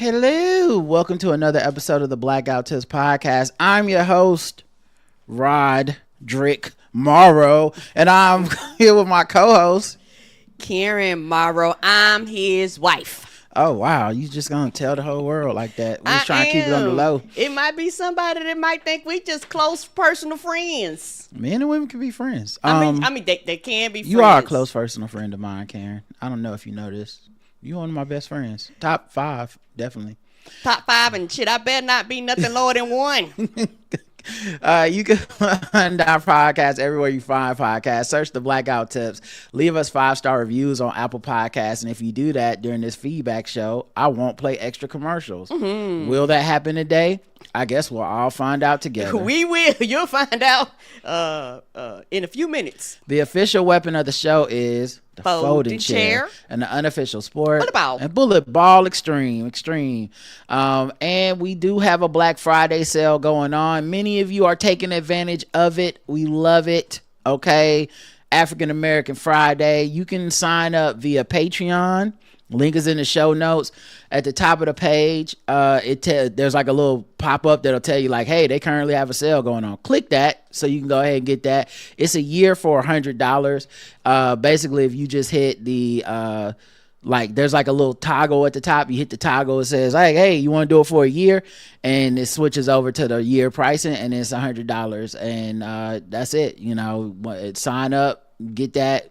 Hello, welcome to another episode of the Blackout Tips podcast. I'm your host, Roderick Morrow, and I'm here with my co-host, Karen Morrow. I'm his wife. Oh wow, you just gonna tell the whole world like that? We're just trying to keep it on the low. It might be somebody that might think we just close personal friends. Men and women can be friends. I mean, they can be friends. You are a close personal friend of mine, Karen. I don't know if you know this. You're one of my best friends. Top 5, definitely. Top 5 and shit. I better not be nothing lower than 1. You can find our podcast everywhere you find podcasts. Search the Blackout Tips. Leave us 5-star reviews on Apple Podcasts. And if you do that during this feedback show, I won't play extra commercials. Mm-hmm. Will that happen today? I guess we'll all find out together. We will. You'll find out in a few minutes. The official weapon of the show is the folding chair. And the unofficial sport. What about? And bullet ball extreme. And we do have a Black Friday sale going on. Many of you are taking advantage of it. We love it. Okay. African American Friday. You can sign up via Patreon. Link is in the show notes. At the top of the page, there's like a little pop-up that'll tell you like, hey, they currently have a sale going on. Click that so you can go ahead and get that. It's a year for $100. Basically, if you just hit the there's like a little toggle at the top. You hit the toggle, it says, hey, you want to do it for a year? And it switches over to the year pricing, and it's $100. And that's it. You know, sign up, get that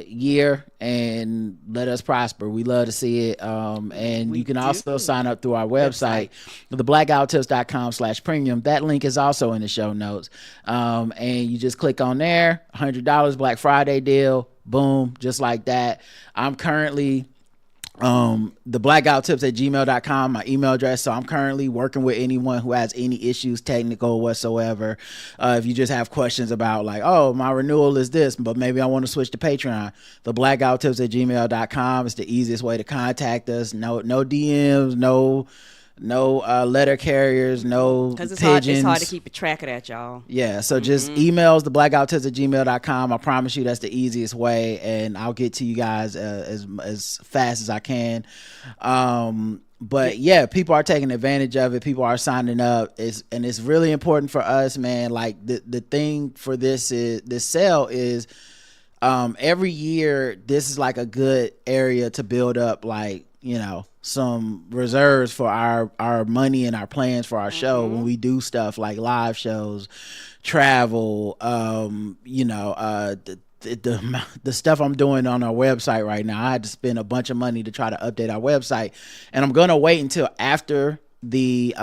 year, and let us prosper. We love to see it. And you can also sign up through our website, theblackouttips.com/premium. That link is also in the show notes. And you just click on there. $100 Black Friday deal. Boom, just like that. I'm currently theblackouttips@gmail.com, my email address. So I'm currently working with anyone who has any issues, technical whatsoever. If you just have questions about like, oh, my renewal is this, but maybe I want to switch to Patreon, theblackouttips@gmail.com is the easiest way to contact us. No DMs, no letter carriers, no pigeons. It's hard to keep a track of that, y'all. Yeah, so just emails theblackouttips@gmail.com. I promise you that's the easiest way, and I'll get to you guys as fast as I can. But yeah, people are taking advantage of it. People are signing up. It's really important for us, man. Like the thing for this sale is every year this is like a good area to build up, like, you know, some reserves for our money and our plans for our show when we do stuff like live shows, travel, the stuff I'm doing on our website right now. I had to spend a bunch of money to try to update our website, and I'm gonna wait until after the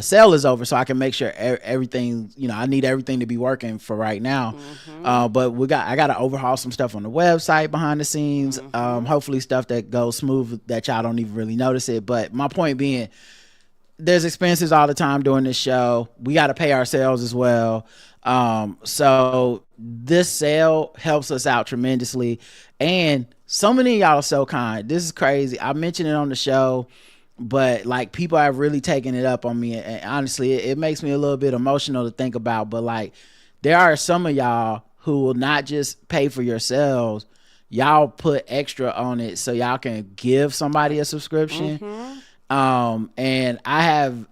sale is over so I can make sure everything, you know, I need everything to be working for right now. But I got to overhaul some stuff on the website behind the scenes. Hopefully stuff that goes smooth that y'all don't even really notice it. But my point being, there's expenses all the time doing this show. We got to pay ourselves as well. So this sale helps us out tremendously. And so many of y'all are so kind. This is crazy. I mentioned it on the show, but like people have really taken it up on me, and honestly it makes me a little bit emotional to think about. But like there are some of y'all who will not just pay for yourselves, y'all put extra on it so y'all can give somebody a subscription. And I have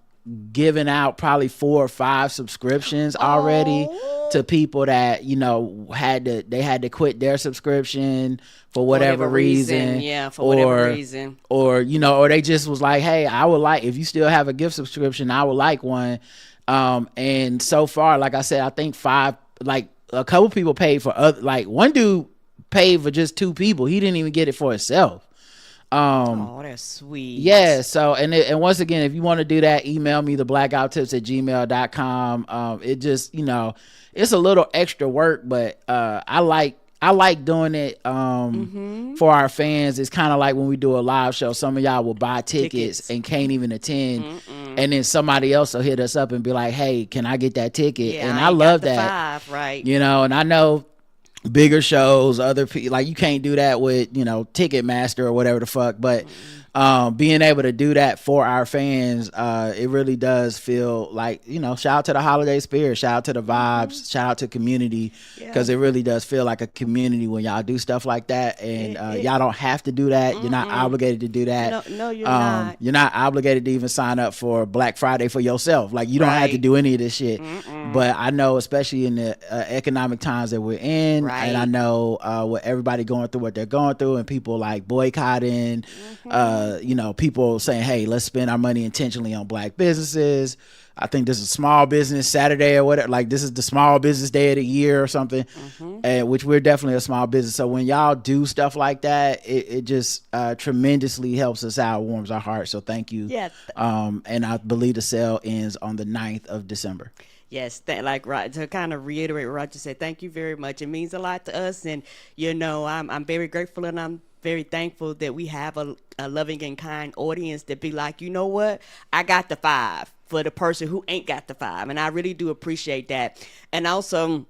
given out probably 4 or 5 subscriptions already to people that, you know, had to quit their subscription for whatever reason. Yeah, for whatever reason. Or, you know, or they just was like, hey, I would like, if you still have a gift subscription, I would like one. And so far, like I said, I think 5, like a couple people paid for like one dude paid for just 2 people. He didn't even get it for himself. Oh, that's sweet. Yeah. So, and once again, if you want to do that, email me theblackouttips@gmail.com. It just, you know, it's a little extra work, but I like doing it for our fans. It's kind of like when we do a live show, some of y'all will buy tickets and can't even attend. And then somebody else will hit us up and be like, hey, can I get that ticket? Yeah, and I love that. 5, right. You know, and I know bigger shows, other people, like you can't do that with, you know, Ticketmaster or whatever the fuck, but being able to do that for our fans, it really does feel like, shout out to the holiday spirit, shout out to the vibes, shout out to community, because it really does feel like a community when y'all do stuff like that. And y'all don't have to do that. You're not obligated to do that. No, you're not. You're not obligated to even sign up for Black Friday for yourself. Like, you don't have to do any of this shit. But I know, especially in the economic times that we're in, and I know what everybody going through, what they're going through, and people like boycotting, people saying, hey, let's spend our money intentionally on Black businesses. I think this is Small Business Saturday or whatever. Like, this is the small business day of the year or something, which we're definitely a small business. So when y'all do stuff like that, it just tremendously helps us out, warms our heart. So thank you. Yes. And I believe the sale ends on the 9th of December. Yes, to kind of reiterate what Roger said, thank you very much. It means a lot to us, and I'm very grateful, and I'm very thankful that we have a loving and kind audience that be like, you know what, I got the 5 for the person who ain't got the 5, and I really do appreciate that. And also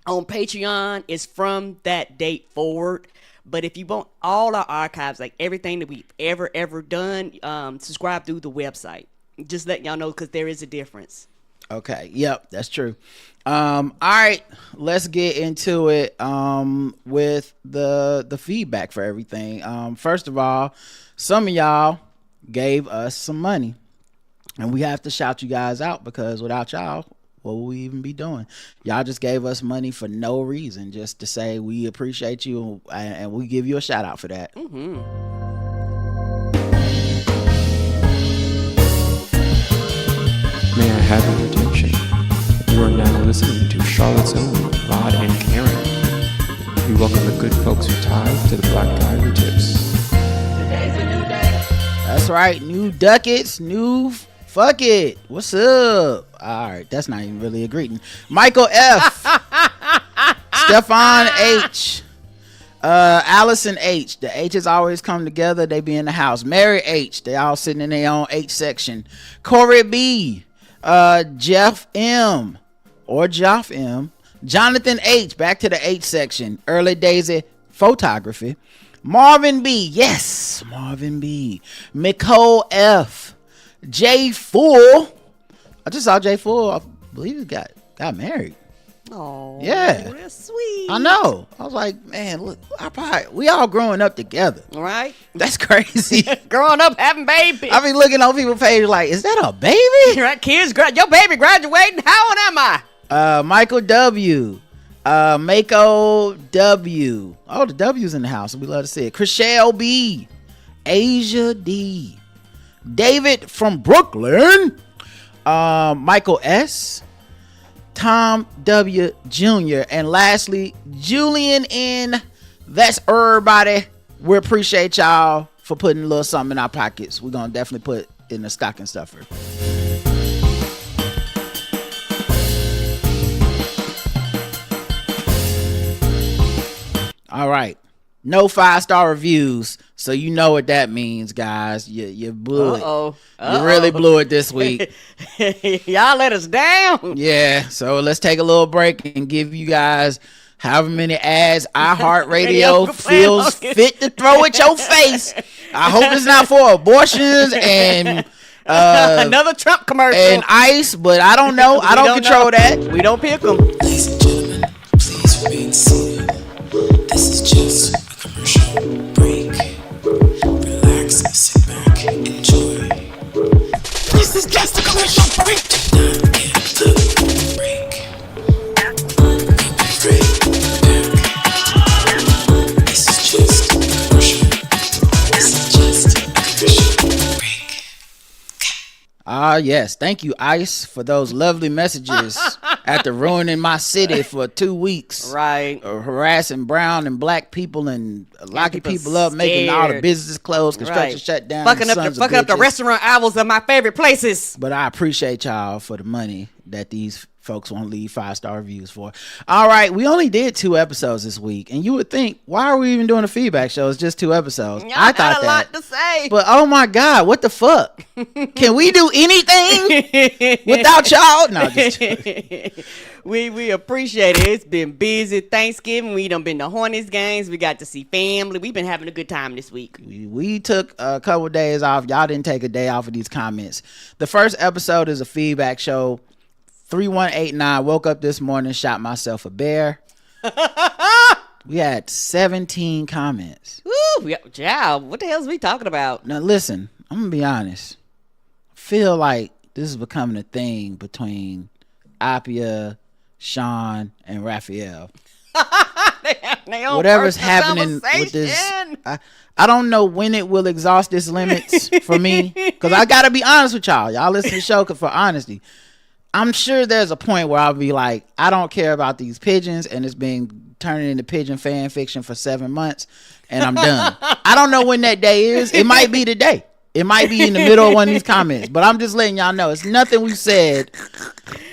on Patreon, it's from that date forward. But if you want all our archives, like everything that we've ever done, subscribe through the website. Just letting y'all know, because there is a difference. Okay. Yep, that's true. All right, let's get into it with the feedback for everything. First of all, some of y'all gave us some money, and we have to shout you guys out, because without y'all, what would we even be doing? Y'all just gave us money for no reason, just to say we appreciate you, and we give you a shout out for that. May I have your attention? You are now listening to Charlotte's Own Rod and Karen. We welcome the good folks who tithe to the black guy who tips. Today's a new day. That's right, new ducats, new fuck it. What's up? All right, that's not even really a greeting. Michael F. Stefan H. Allison H. The H's always come together. They be in the house. Mary H. They all sitting in their own H section. Corey B. Jeff M. or Joff M. Jonathan H. Back to the H section. Early Daisy Photography. Marvin B. Yes, Marvin B. Nicole F. J. Fool. I just saw J. Fool. I believe he got married. Oh, yeah, that's sweet. I know. I was like, man, look, we all growing up together. Right? That's crazy. Growing up, having babies. I be looking on people's page like, is that a baby? Right, kids, your baby graduating. How old am I? Michael W. Mako W. Oh, the W's in the house. We love to see it. Chriselle B. Asia D. David from Brooklyn. Michael S. Tom W. Jr. And lastly, Julian N. That's everybody. We appreciate y'all for putting a little something in our pockets. We're going to definitely put in the stocking stuffer. All right. No 5-star reviews. So you know what that means, guys. You blew it. You really blew it this week. Y'all let us down. Yeah. So let's take a little break and give you guys however many ads iHeartRadio feels fit to throw at your face. I hope it's not for abortions and another Trump commercial and ICE, but I don't know. I don't control that. We don't pick them. Ladies and gentlemen, please remain seated. This is just a commercial break. Relax, sit back, enjoy. This is just a commercial break. Do not get the break. This is just a commercial. This is just a commercial break. Yes. Thank you, ICE, for those lovely messages after ruining my city for 2 weeks. Right. Harassing brown and black people and locking people up, making all the businesses closed, construction shut down. Fucking up the restaurant hours of my favorite places. But I appreciate y'all for the money that these folks won't leave 5-star reviews for. All right, we only did 2 episodes this week, and you would think, why are we even doing a feedback show? It's just 2 episodes. I thought a lot to say, but oh my God, what the fuck? Can we do anything without y'all? No, just we appreciate it. It's been busy. Thanksgiving, we done been to Hornets games. We got to see family. We've been having a good time this week. We took a couple of days off. Y'all didn't take a day off of these comments. The first episode is a feedback show. 3189 woke up this morning, shot myself a bear. We had 17 comments. Woo, yeah, what the hell is we talking about? Now listen, I'm gonna be honest. I feel like this is becoming a thing between Appia, Sean, and Raphael. Whatever's happening with this, I don't know when it will exhaust its limits for me. Because I gotta be honest with y'all. Y'all listen to the show for honesty. I'm sure there's a point where I'll be like, I don't care about these pigeons, and it's been turning into pigeon fan fiction for 7 months, and I'm done. I don't know when that day is. It might be today. It might be in the middle of one of these comments, but I'm just letting y'all know it's nothing we said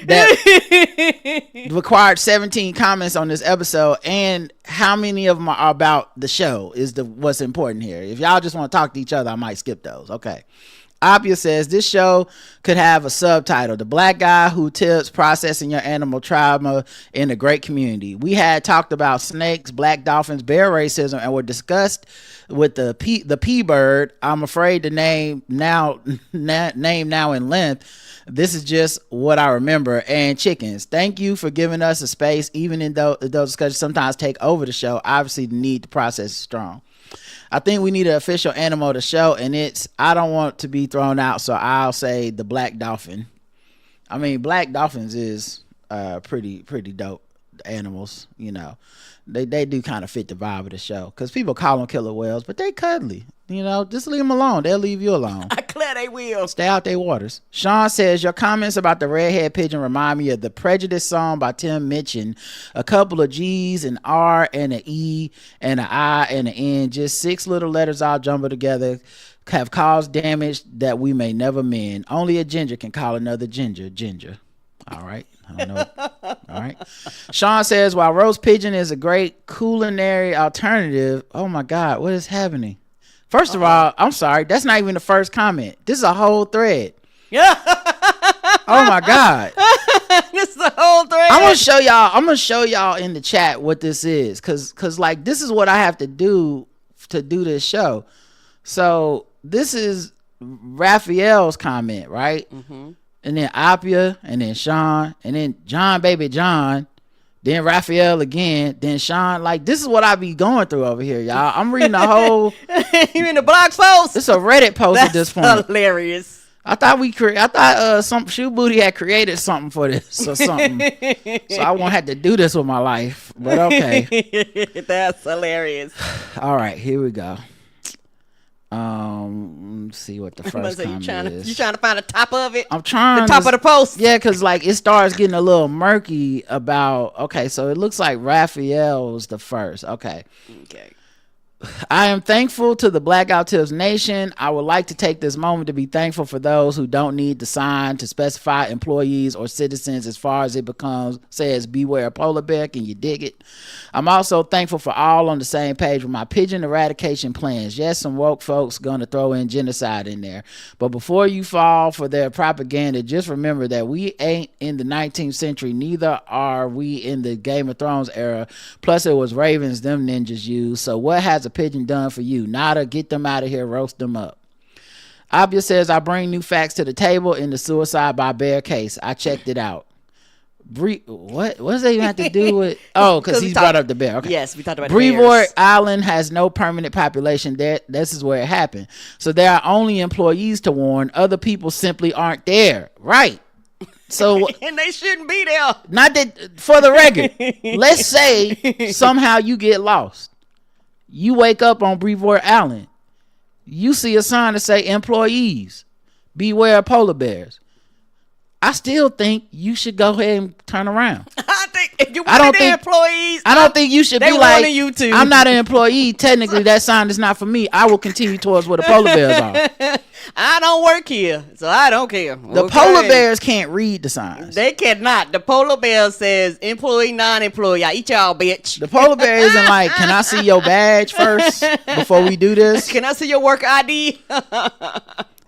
that required 17 comments on this episode, and how many of them are about the show is what's important here. If y'all just want to talk to each other, I might skip those. Okay. Appia says this show could have a subtitle: The Black Guy Who Tips Processing Your Animal Trauma in a Great Community. We had talked about snakes, black dolphins, bear racism, and were discussed with the P bird. I'm afraid to name now in length. This is just what I remember. And chickens. Thank you for giving us a space, even in those discussions sometimes take over the show. Obviously, the need to process is strong. I think we need an official animal of the show, and I don't want to be thrown out, so I'll say the black dolphin. I mean, black dolphins is pretty dope animals, you know. They do kind of fit the vibe of the show, because people call them killer whales, but they cuddly. You know, just leave them alone. They'll leave you alone. I'm glad they will. Stay out their waters. Sean says, your comments about the redhead pigeon remind me of the Prejudice song by Tim Minchin. A couple of G's, an R, and an E, and an I, and an N. Just 6 little letters all jumbled together have caused damage that we may never mend. Only a ginger can call another ginger. All right. I don't know. All right. Sean says, while roast pigeon is a great culinary alternative, oh my God, what is happening? First of all, I'm sorry. That's not even the first comment. This is a whole thread. Yeah. Oh my God. This is a whole thread. I'm gonna show y'all in the chat what this is. Cause like this is what I have to do this show. So this is Raphael's comment, right? Mm-hmm. And then Appia, and then Sean, and then John, baby John, then Raphael again, then Sean. Like, this is what I be going through over here, y'all. I'm reading the whole. You mean the blog post? It's a Reddit post at this point. That's hilarious. I thought some Shoe Booty had created something for this or something, so I won't have to do this with my life. But okay, that's hilarious. All right, here we go. Let's see what the first comment is. You trying to find the top of it? I'm trying. The top of the post. Yeah, because like it starts getting a little murky about. Okay, so it looks like Raphael was the first. Okay. I am thankful to the Blackout Tips Nation. I would like to take this moment to be thankful for those who don't need the sign to specify employees or citizens as far as it says beware polar bear. Can you dig it? I'm also thankful for all on the same page with my pigeon eradication plans. Yes, some woke folks gonna throw in genocide in there. But before you fall for their propaganda, just remember that we ain't in the 19th century. Neither are we in the Game of Thrones era. Plus it was ravens them ninjas used. So what has a pigeon done for you? Nada. Get them out of here. Roast them up. Appia says, I bring new facts to the table in the suicide by bear case. I checked it out. What does that even have to do with? Oh, because he's brought up the bear. Okay. Yes, we talked about Brevoort Island has no permanent population there. This is where it happened. So there are only employees to warn. Other people simply aren't there. Right. So and they shouldn't be there. Not that, for the record, let's say somehow you get lost. You wake up on Brevoort Island. You see a sign that say employees, beware polar bears. I still think you should go ahead and turn around. I think if you want I don't the think employees. I don't think you should They be like, wanting you to. I'm not an employee. Technically, that sign is not for me. I will continue towards where the polar bears are. I don't work here, so I don't care. The polar bears can't read the signs. They cannot. The polar bear says employee, non-employee. I eat y'all, bitch. The polar bear isn't like, can I see your badge first before we do this? Can I see your work ID?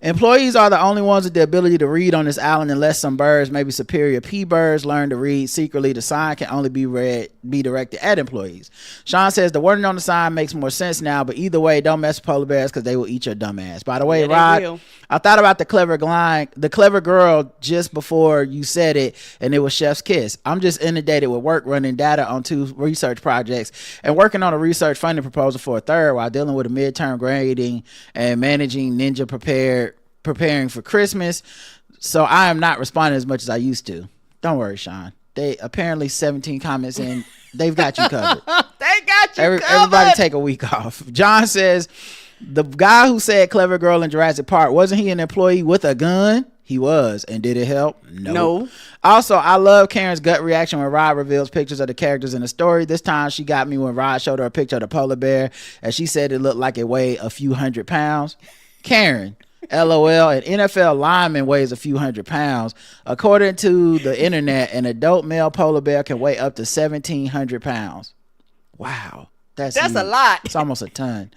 Employees are the only ones with the ability to read on this island unless some birds, maybe superior P birds, learn to read secretly. The sign can only be directed at employees. Sean says the wording on the sign makes more sense now, but either way, don't mess with polar bears because they will eat your dumb ass. By the way, Rod, I thought about the clever girl just before you said it, and it was Chef's Kiss. I'm just inundated with work running data on 2 research projects and working on a research funding proposal for a third while dealing with a midterm grading and managing Ninja preparing for Christmas. So I am not responding as much as I used to. Don't worry, Sean. They apparently 17 comments in. They've got you covered. They got you covered. Everybody take a week off. John says, the guy who said clever girl in Jurassic Park, wasn't he an employee with a gun? He was. And did it help? No. Also, I love Karen's gut reaction when Rod reveals pictures of the characters in the story. This time she got me when Rod showed her a picture of the polar bear and she said it looked like it weighed a few hundred pounds. Karen, LOL, an NFL lineman weighs a few hundred pounds. According to the internet, an adult male polar bear can weigh up to 1,700 pounds. Wow. That's a lot. It's almost a ton.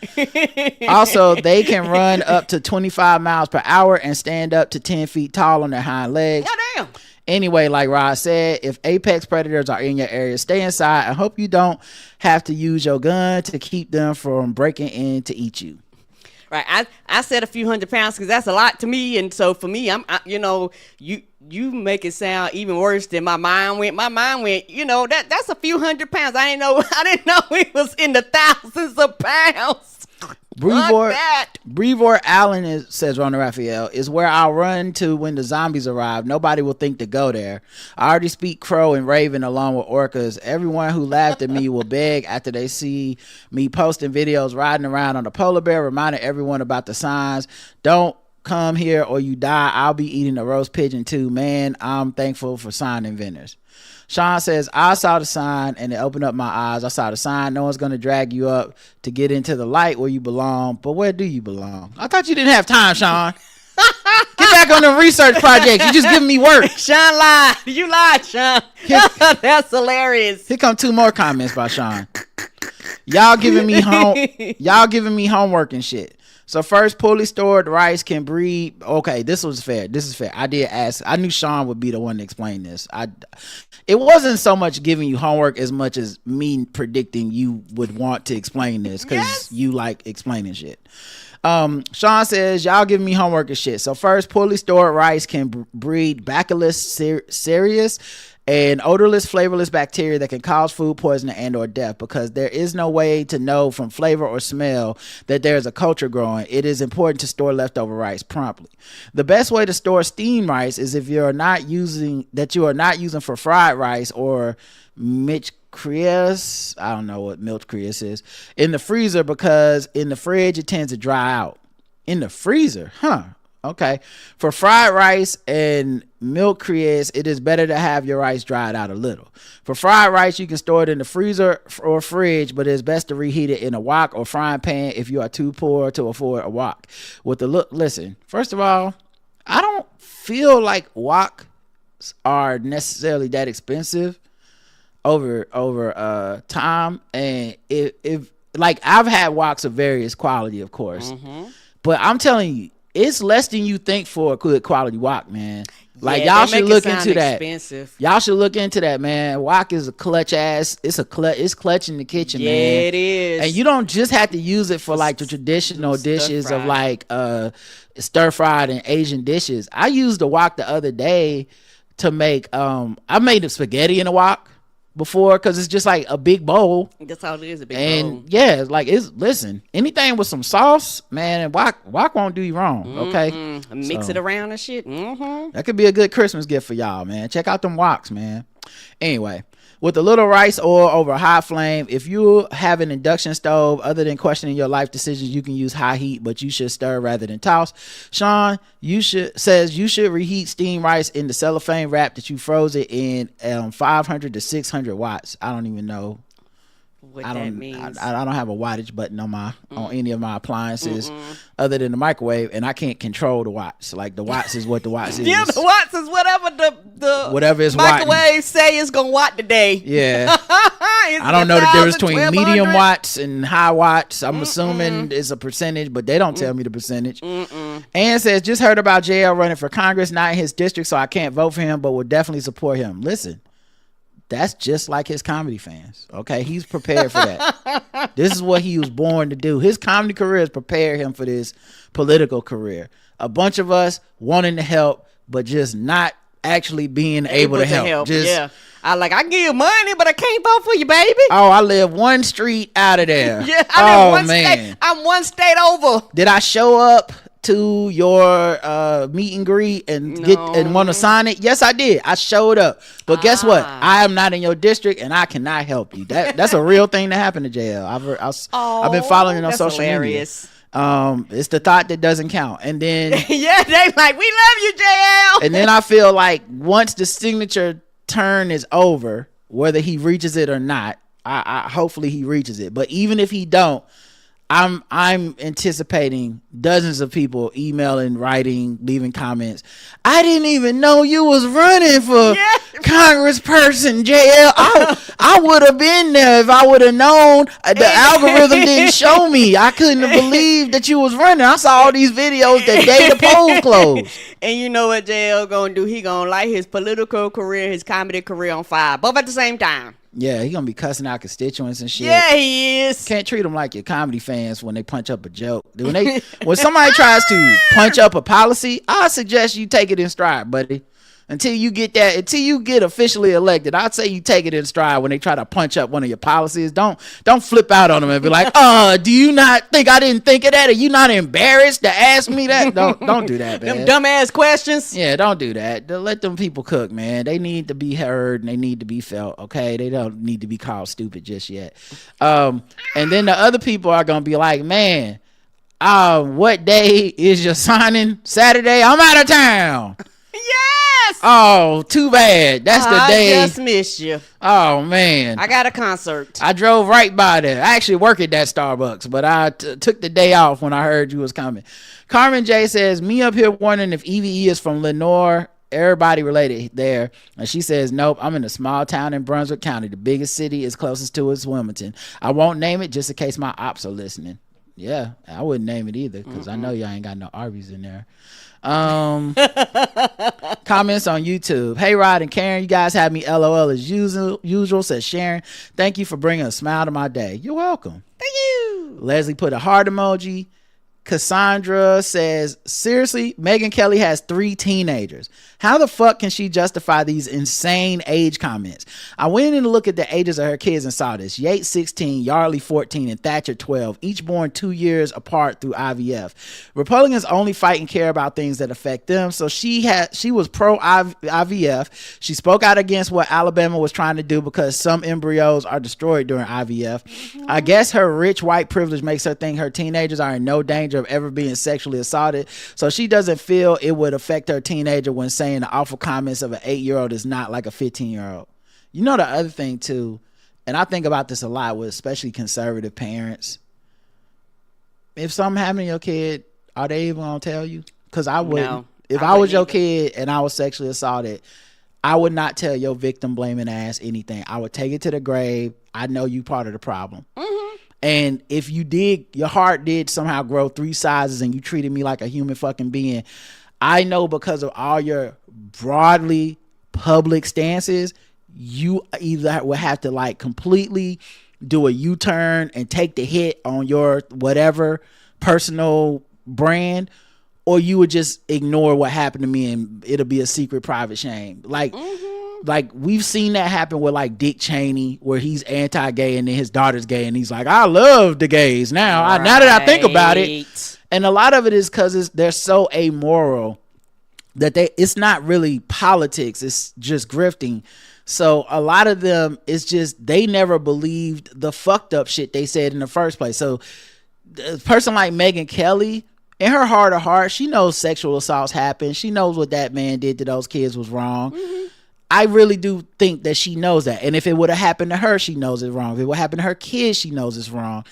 Also, they can run up to 25 miles per hour and stand up to 10 feet tall on their hind legs. Goddamn. Anyway, like Rod said, if apex predators are in your area, stay inside. I hope you don't have to use your gun to keep them from breaking in to eat you. Right. I said a few hundred pounds because that's a lot to me. And so for me, you make it sound even worse than my mind went. My mind went, that's a few hundred pounds. I didn't know it was in the thousands of pounds. Brevor Allen says Rona Raphael is where I'll run to when the zombies arrive. Nobody will think to go there. I already speak Crow and Raven along with orcas. Everyone who laughed at me will beg after they see me posting videos riding around on a polar bear, reminding everyone about the signs. Don't come here or you die. I'll be eating a roast pigeon too. Man, I'm thankful for sign inventors. Sean says, I saw the sign and it opened up my eyes. I saw the sign. No one's going to drag you up to get into the light where you belong. But where do you belong? I thought you didn't have time, Sean. Get back on the research project. You just giving me work. Sean lied. You lied, Sean. That's hilarious. Here come 2 more comments by Sean. Y'all giving me homework and shit. So first, poorly stored rice can breed. Okay, this is fair. I did ask. I knew Sean would be the one to explain this. It wasn't so much giving you homework as much as me predicting you would want to explain this because you like explaining shit. Sean says, y'all giving me homework and shit. So first, poorly stored rice can breed Bacillus cereus, an odorless, flavorless bacteria that can cause food poisoning and or death. Because there is no way to know from flavor or smell that there is a culture growing, it is important to store leftover rice promptly. The best way to store steamed rice is if you are not using for fried rice or milch crease. I don't know what milch crease is in the freezer, because in the fridge it tends to dry out. In the freezer, okay. For fried rice and milk crease, it is better to have your rice dried out a little. For fried rice, you can store it in the freezer or fridge, but it's best to reheat it in a wok or frying pan if you are too poor to afford a wok. Listen, first of all, I don't feel like woks are necessarily that expensive over time. And if like, I've had woks of various quality, of course, but I'm telling you, it's less than you think for a good quality wok, man. Like, y'all should look into that. Y'all should look into that, man. Wok is a clutch ass. It's clutch in the kitchen, man. Yeah, it is. And you don't just have to use it for like the traditional dishes of like stir fried and Asian dishes. I used the wok the other day to make I made spaghetti in a wok before, because it's just like a big bowl. That's all it is, a big bowl. And yeah, like, listen, anything with some sauce, man, and wok won't do you wrong, okay? Mix it around and shit. That could be a good Christmas gift for y'all, man. Check out them woks, man. Anyway, With a little rice oil over a hot flame. If you have an induction stove, other than questioning your life decisions, you can use high heat, but you should stir rather than toss. Sean says you should reheat steamed rice in the cellophane wrap that you froze it in 500 to 600 watts. I don't even know what that means. I don't have a wattage button on any of my appliances other than the microwave, and I can't control the watts. Like the watts is what the watts is. Yeah, the watts is whatever the whatever is microwave say is gonna watt today. Yeah. I don't know the difference between medium watts and high watts. I'm assuming it's a percentage, but they don't tell me the percentage. Ann says, just heard about JL running for Congress, not in his district, so I can't vote for him, but will definitely support him. Listen, that's just like his comedy fans. Okay, he's prepared for that. This is what he was born to do. His comedy career has prepared him for this political career. A bunch of us wanting to help, but just not actually being able to help. Yeah. I can give you money, but I can't vote for you, baby. Oh, I live one street out of there. Yeah, I live one state. I'm one state over. Did I show up to your meet and greet and want to sign it? Yes, I did. I showed up. But guess what? I am not in your district and I cannot help you. That's a real thing that happened to JL. I've been following it on social media. It's the thought that doesn't count. And then yeah, they like, we love you, JL. And then I feel like once the signature turn is over, whether he reaches it or not, I hopefully he reaches it. But even if he don't, I'm anticipating dozens of people emailing, writing, leaving comments. I didn't even know you was running for Congressperson, JL. I would have been there if I would have known. The algorithm didn't show me. I couldn't have believed that you was running. I saw all these videos the day the polls closed. And you know what JL gonna do? He gonna light his political career, his comedy career on fire, both at the same time. Yeah, he gonna be cussing out constituents and shit. Yeah, he is. Can't treat them like your comedy fans when they punch up a joke. When somebody tries to punch up a policy, I suggest you take it in stride, buddy. Until you get officially elected, I'd say you take it in stride when they try to punch up one of your policies. Don't flip out on them and be like, do you not think I didn't think of that? Are you not embarrassed to ask me that? Don't do that, man. Them dumbass questions. Yeah, don't do that. Let them people cook, man. They need to be heard and they need to be felt, okay? They don't need to be called stupid just yet. And then the other people are gonna be like, man, what day is your signing? Saturday? I'm out of town. Yes. Oh, too bad. That's the day. I just missed you. Oh, man. I got a concert. I drove right by there. I actually work at that Starbucks, but I took the day off when I heard you was coming. Carmen J says, me up here wondering if EVE is from Lenore. Everybody related there. And she says, nope, I'm in a small town in Brunswick County. The biggest city is closest to is Wilmington. I won't name it just in case my ops are listening. Yeah, I wouldn't name it either because I know y'all ain't got no Arby's in there. Comments on YouTube. Hey Rod and Karen, you guys have me LOL as usual, says Sharon. Thank you for bringing a smile to my day. You're welcome. Thank you. Leslie put a heart emoji. Cassandra says, seriously, Megyn Kelly has 3 teenagers. How the fuck can she justify these insane age comments? I went in to look at the ages of her kids and saw this. Yates 16, Yardley 14, and Thatcher 12, each born 2 years apart through IVF. Republicans only fight and care about things that affect them. So she was pro IVF. She spoke out against what Alabama was trying to do because some embryos are destroyed during IVF. I guess her rich white privilege makes her think her teenagers are in no danger of ever being sexually assaulted, so she doesn't feel it would affect her teenager when saying the awful comments of an 8-year-old is not like a 15-year-old. You know, the other thing too, and I think about this a lot with especially conservative parents, if something happened to your kid, are they even gonna tell you? Because I wouldn't. No, if I was your kid and I was sexually assaulted, I would not tell your victim blaming ass anything. I would take it to the grave. I know you part of the problem. And if you did, your heart did somehow grow 3 sizes and you treated me like a human fucking being, I know because of all your broadly public stances, you either would have to like completely do a U-turn and take the hit on your whatever personal brand, or you would just ignore what happened to me and it'll be a secret private shame. Like we've seen that happen with like Dick Cheney, where he's anti-gay and then his daughter's gay and he's like, I love the gays now. Right. Now that I think about it, and a lot of it is because they're so amoral that it's not really politics. It's just grifting. So a lot of them, it's just they never believed the fucked up shit they said in the first place. So a person like Megyn Kelly, in her heart of heart, she knows sexual assaults happen. She knows what that man did to those kids was wrong. Mm-hmm. I really do think that she knows that. And if it would have happened to her, she knows it's wrong. If it would happen to her kids, she knows it's wrong.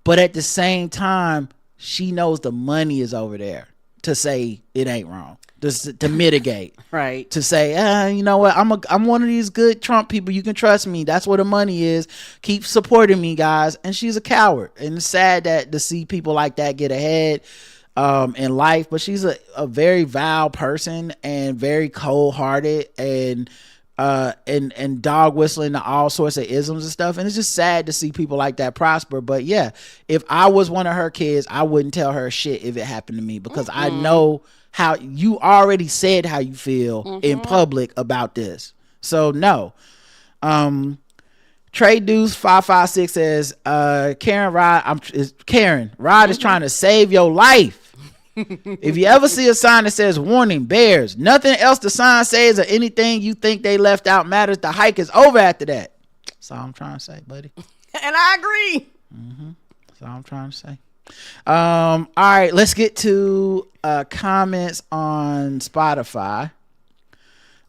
But at the same time, she knows the money is over there to say it ain't wrong. To mitigate. Right. To say, you know what, I'm one of these good Trump people. You can trust me. That's where the money is. Keep supporting me, guys. And she's a coward. And it's sad that to see people like that get ahead in life, but she's a very vile person and very cold-hearted and dog whistling to all sorts of isms and stuff, and it's just sad to see people like that prosper. But yeah, if I was one of her kids, I wouldn't tell her shit if it happened to me, because I know how you already said how you feel in public about this. So no. Trade Deuce 556 says Karen Rod is trying to save your life. If you ever see a sign that says warning bears, nothing else the sign says or anything you think they left out matters. The hike is over after that. That's all I'm trying to say, buddy. And I agree. That's all I'm trying to say. All right, let's get to comments on Spotify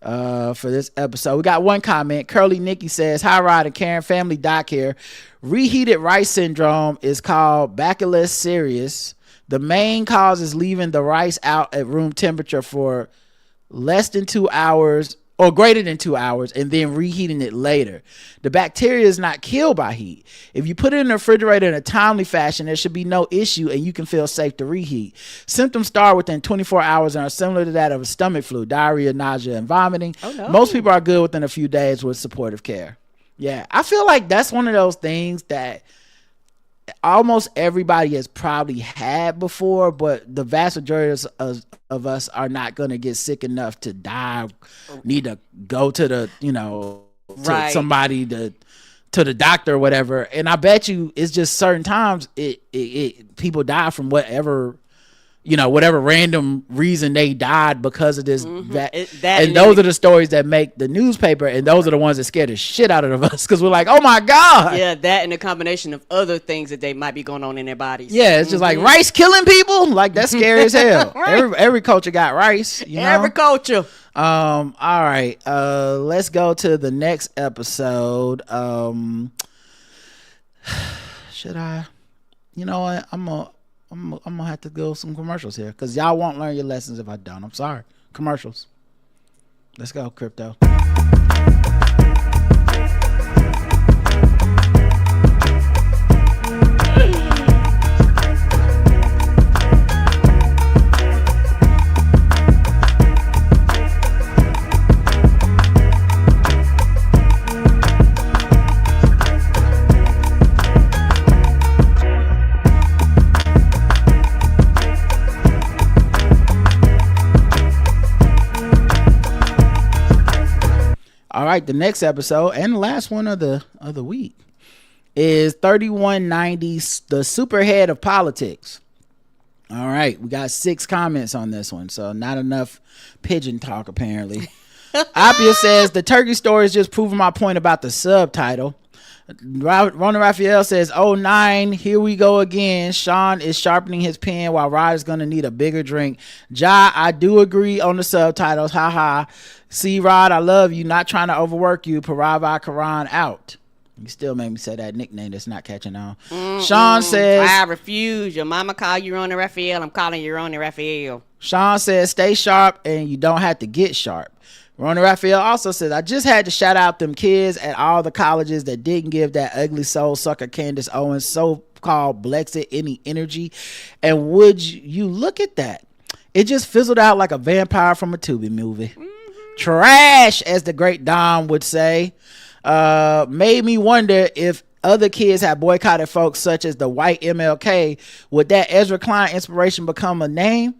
for this episode. We got one comment. Curly Nikki says, hi Rod and Karen, family doc here. Reheated rice syndrome is called Bacillus cereus. The main cause is leaving the rice out at room temperature for less than 2 hours or greater than 2 hours and then reheating it later. The bacteria is not killed by heat. If you put it in the refrigerator in a timely fashion, there should be no issue and you can feel safe to reheat. Symptoms start within 24 hours and are similar to that of a stomach flu, diarrhea, nausea, and vomiting. Oh, no. Most people are good within a few days with supportive care. Yeah, I feel like that's one of those things that almost everybody has probably had before, but the vast majority of us are not going to get sick enough to die, need to go to the, to somebody to the doctor or whatever. And I bet you it's just certain times it people die from whatever random reason they died because of this. And those are the stories that make the newspaper, and those are the ones that scare the shit out of us because we're like, oh my God. Yeah, that and a combination of other things that they might be going on in their bodies. Yeah, it's just like rice killing people. Like, that's scary as hell. Right. Every culture got rice. Every culture. All right. Let's go to the next episode. Should I? You know what? I'm gonna have to go some commercials here because y'all won't learn your lessons if I don't. I'm sorry. Commercials. Let's go, crypto. All right, the next episode and the last one of the week is 3190, the superhead of politics. All right, we got 6 comments on this one, so not enough pigeon talk apparently. Appia says the turkey story is just proving my point about the subtitle. Rona Raphael says, oh 9, here we go again. Sean is sharpening his pen while Rod is going to need a bigger drink. Ja, I do agree on the subtitles. Haha. See, Rod, I love you. Not trying to overwork you. Parava Karan out. You still made me say that nickname that's not catching on. Sean says, I refuse. Your mama call you Rona Raphael. I'm calling you Rona Raphael. Sean says, stay sharp and you don't have to get sharp. Rona Raphael also says, I just had to shout out them kids at all the colleges that didn't give that ugly soul sucker Candace Owens so-called Blexit any energy. And would you look at that? It just fizzled out like a vampire from a Tubi movie. Trash, as the great Dom would say. Made me wonder if other kids have boycotted folks such as the white MLK. Would that Ezra Klein inspiration become a name?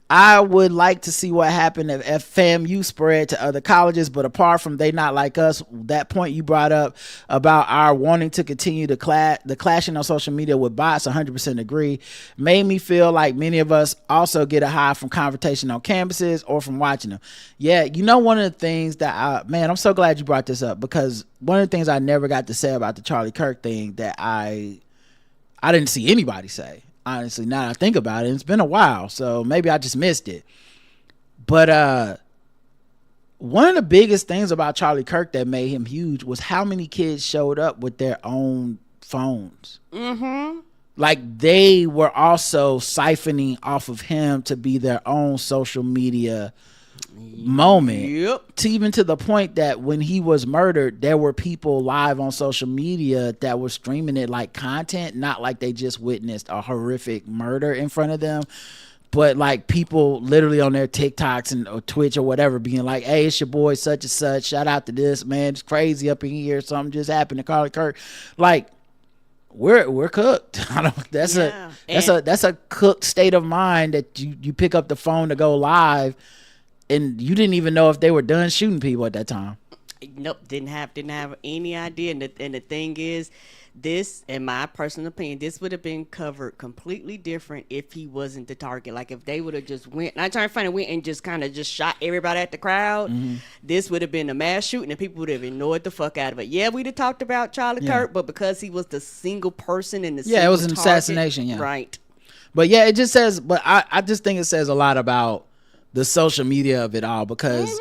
I would like to see what happened if FAMU spread to other colleges, but apart from they not like us, that point you brought up about our wanting to continue the clashing on social media with bots, 100% agree. Made me feel like many of us also get a high from conversation on campuses or from watching them. Yeah, you know, one of the things that I'm so glad you brought this up, because one of the things I never got to say about the Charlie Kirk thing that I didn't see anybody say. Honestly, now that I think about it, it's been a while, so maybe I just missed it. But one of the biggest things about Charlie Kirk that made him huge was how many kids showed up with their own phones. Mm-hmm. Like, they were also siphoning off of him to be their own social media moment. Yep. To even to the point that when he was murdered, there were people live on social media that were streaming it like content, not like they just witnessed a horrific murder in front of them, but like people literally on their TikToks and or Twitch or whatever being like, hey, it's your boy such and such, shout out to this man, it's crazy up in here, something just happened to Charlie Kirk. Like, we're cooked. That's a cooked state of mind that you pick up the phone to go live and you didn't even know if they were done shooting people at that time. Nope, didn't have any idea. And the thing is, this, in my personal opinion, this would have been covered completely different if he wasn't the target. Like, if they would have just went and just kind of just shot everybody at the crowd, this would have been a mass shooting and people would have ignored the fuck out of it. Yeah, we'd have talked about Charlie Kirk, but because he was the single person in the it was an assassination, right. But yeah, it just says, but I just think it says a lot about the social media of it all, because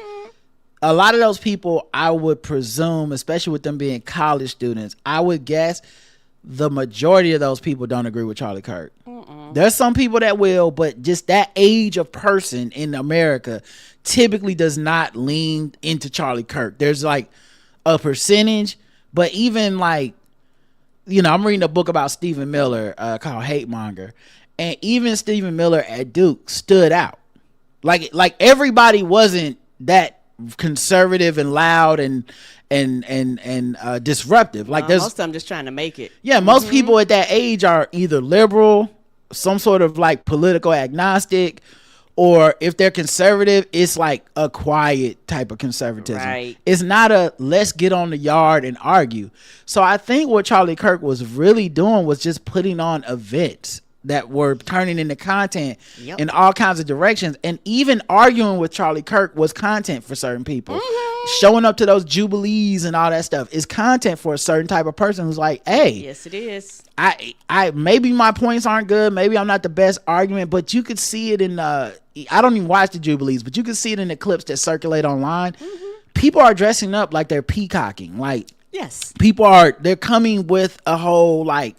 a lot of those people, I would presume, especially with them being college students, I would guess the majority of those people don't agree with Charlie Kirk. There's some people that will, but just that age of person in America typically does not lean into Charlie Kirk. There's like a percentage, but even like, you know, I'm reading a book about Stephen Miller called Hate Monger, and even Stephen Miller at Duke stood out. Like everybody wasn't that conservative and loud and disruptive. Like there's most of them just trying to make it. Yeah, most people at that age are either liberal, some sort of like political agnostic, or if they're conservative, it's like a quiet type of conservatism. Right. It's not a let's get on the yard and argue. So I think what Charlie Kirk was really doing was just putting on events that were turning into content in all kinds of directions. And even arguing with Charlie Kirk was content for certain people. Showing up to those jubilees and all that stuff is content for a certain type of person who's like, hey, yes, it is. I maybe my points aren't good, maybe I'm not the best argument, but you could see it in I don't even watch the jubilees, but you could see it in the clips that circulate online. People are dressing up like they're peacocking. Like, yes, they're coming with a whole like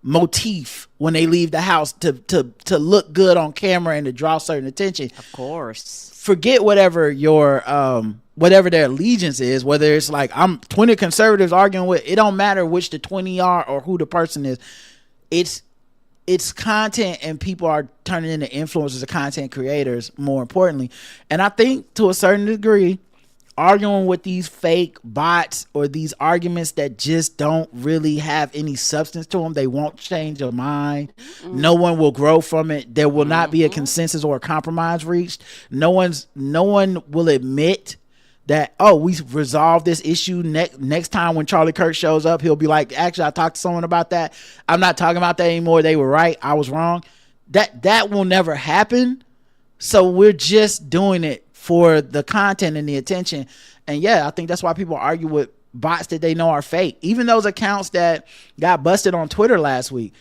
motif when they leave the house to look good on camera and to draw certain attention. Of course. Forget whatever your whatever their allegiance is, whether it's like I'm 20 conservatives arguing with, it don't matter which the 20 are or who the person is. It's content, and people are turning into influencers or content creators, more importantly. And I think to a certain degree, arguing with these fake bots or these arguments that just don't really have any substance to them, they won't change your mind. No one will grow from it. There will not be a consensus or a compromise reached. No one will admit that, oh, we resolved this issue. Next time when Charlie Kirk shows up, he'll be like, actually, I talked to someone about that. I'm not talking about that anymore. They were right. I was wrong. That will never happen. So we're just doing it for the content and the attention. And yeah, I think that's why people argue with bots that they know are fake. Even those accounts that got busted on Twitter last week,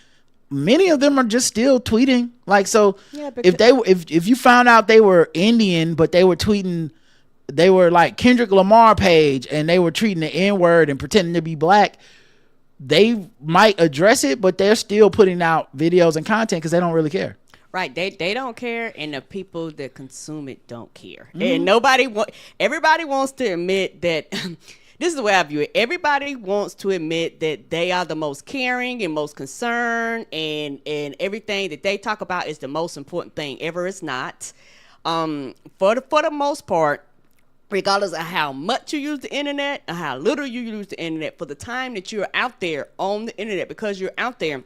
many of them are just still tweeting. Like, so if you found out they were Indian, but they were tweeting, they were like Kendrick Lamar page and they were treating the N-word and pretending to be black, they might address it, but they're still putting out videos and content because they don't really care. Right, they don't care, and the people that consume it don't care. And everybody wants to admit that. This is the way I view it. Everybody wants to admit that they are the most caring and most concerned, and everything that they talk about is the most important thing ever. It's not. For the most part, regardless of how much you use the internet or how little you use the internet, for the time that you're out there on the internet, because you're out there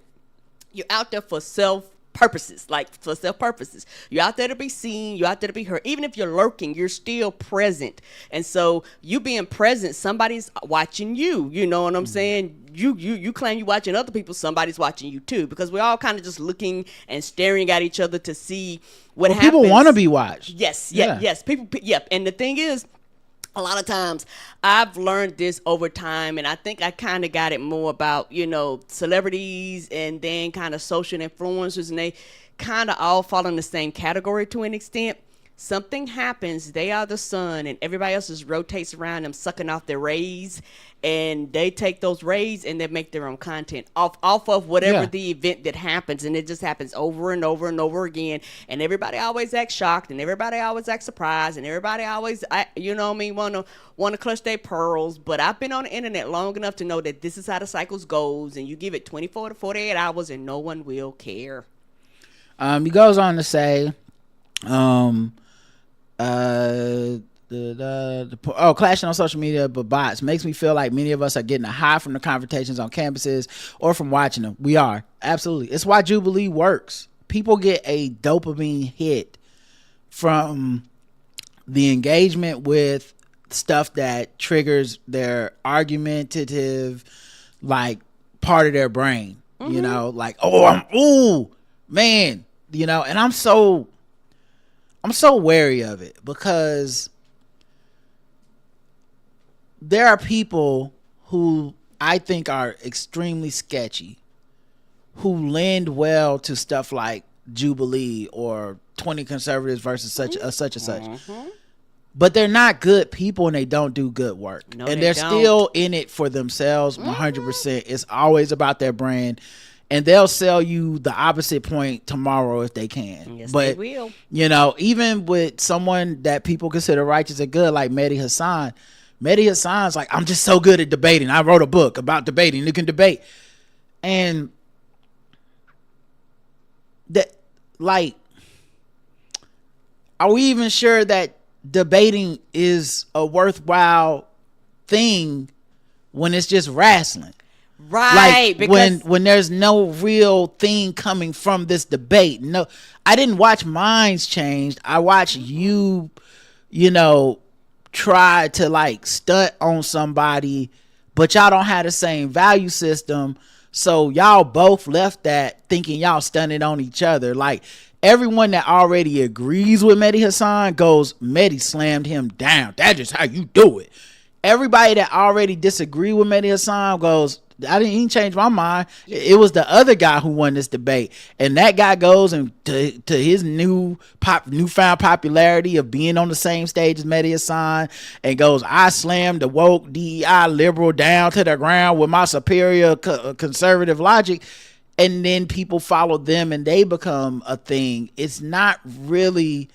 for purposes, like for self purposes. You're out there to be seen, you're out there to be heard. Even if you're lurking, you're still present. And so you being present, somebody's watching you. You know what I'm saying? You claim you're watching other people, somebody's watching you too, because we're all kind of just looking and staring at each other to see what happens. People want to be watched. Yes. People. Yep. And the thing is, a lot of times I've learned this over time, and I think I kind of got it more about, celebrities and then kind of social influencers, and they kind of all fall in the same category to an extent. Something happens, they are the sun, and everybody else just rotates around them, sucking off their rays, and they take those rays and they make their own content off of whatever the event that happens, and it just happens over and over and over again, and everybody always acts shocked, and everybody always acts surprised, and everybody always, want to clutch their pearls. But I've been on the internet long enough to know that this is how the cycles goes, and you give it 24 to 48 hours, and no one will care. He goes on to say, clashing on social media but bots makes me feel like many of us are getting a high from the confrontations on campuses or from watching them. We are, absolutely. It's why Jubilee works. People get a dopamine hit from the engagement with stuff that triggers their argumentative, like, part of their brain. Like, man, and I'm so wary of it, because there are people who I think are extremely sketchy, who lend well to stuff like Jubilee or 20 conservatives versus such and such. But they're not good people, and they don't do good work. No, and they're still in it for themselves 100%. It's always about their brand. And they'll sell you the opposite point tomorrow if they can. Yes, but, they will. Even with someone that people consider righteous and good, like Mehdi Hassan's like, I'm just so good at debating. I wrote a book about debating. You can debate. And that, like, are we even sure that debating is a worthwhile thing when it's just wrestling? Right, like when there's no real thing coming from this debate. No, I didn't watch Minds Changed. I watched you try to like stunt on somebody, but y'all don't have the same value system, so y'all both left that thinking y'all stunted on each other. Like, everyone that already agrees with Mehdi Hassan goes, Mehdi slammed him down, that's just how you do it. Everybody that already disagree with Mehdi Hassan goes, I didn't even change my mind. It was the other guy who won this debate, and that guy goes and to his newfound popularity of being on the same stage as Mehdi Hassan, and goes, I slammed the woke DEI liberal down to the ground with my superior conservative logic, and then people follow them and they become a thing. It's not really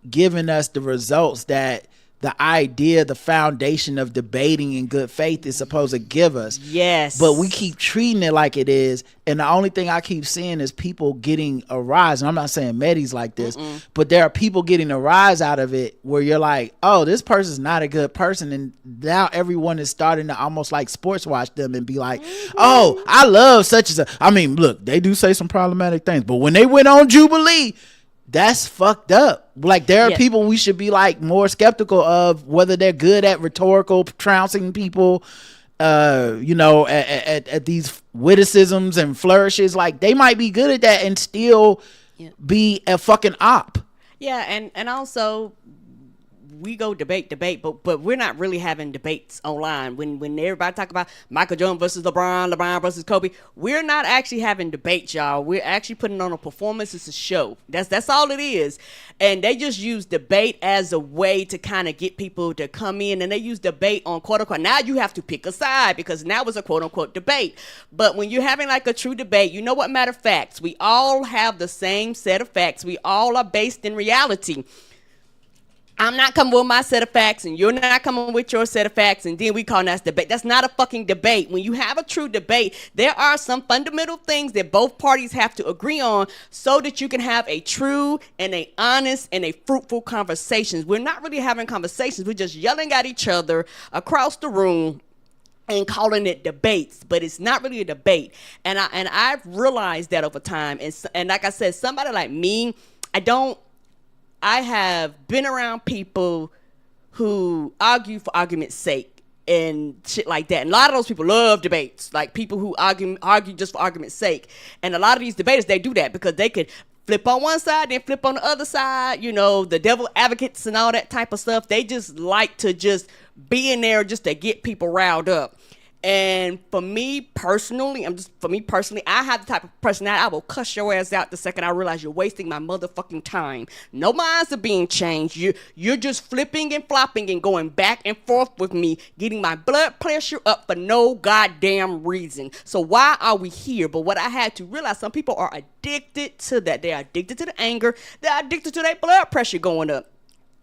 giving us the results that the idea, the foundation of debating in good faith is supposed to give us. Yes. But we keep treating it like it is. And the only thing I keep seeing is people getting a rise. And I'm not saying Mehdi's like this, but there are people getting a rise out of it where you're like, oh, this person's not a good person. And now everyone is starting to almost like sports watch them and be like, oh, I love such as I mean, look, they do say some problematic things, but when they went on Jubilee, that's fucked up. Like, there are people we should be like more skeptical of whether they're good at rhetorical trouncing people, at these witticisms and flourishes. Like, they might be good at that and still be a fucking op. Yeah, and also we go debate, but we're not really having debates online. When everybody talk about Michael Jordan versus LeBron versus Kobe, we're not actually having debates, y'all. We're actually putting on a performance. It's a show. That's all it is. And they just use debate as a way to kind of get people to come in, and they use debate on quote unquote. Now you have to pick a side because now it's a quote unquote debate. But when you're having like a true debate, you know what matter facts. We all have the same set of facts. We all are based in reality. I'm not coming with my set of facts, and you're not coming with your set of facts, and then we call that debate. That's not a fucking debate. When you have a true debate, there are some fundamental things that both parties have to agree on so that you can have a true and a honest and a fruitful conversations. We're not really having conversations. We're just yelling at each other across the room. and calling it debates, but it's not really a debate. And I've realized that over time. And like I said, somebody like me, I have been around people who argue for argument's sake and shit like that. And a lot of those people love debates, like people who argue just for argument's sake. And a lot of these debaters, they do that because they could flip on one side, then flip on the other side, you know, the devil advocates and all that type of stuff. They just like to just be in there just to get people riled up. And for me personally, I have the type of personality, I will cuss your ass out the second I realize you're wasting my motherfucking time. No minds are being changed. You're just flipping and flopping and going back and forth with me, getting my blood pressure up for no goddamn reason. So why are we here? But what I had to realize, some people are addicted to that. They're addicted to the anger. They're addicted to their blood pressure going up.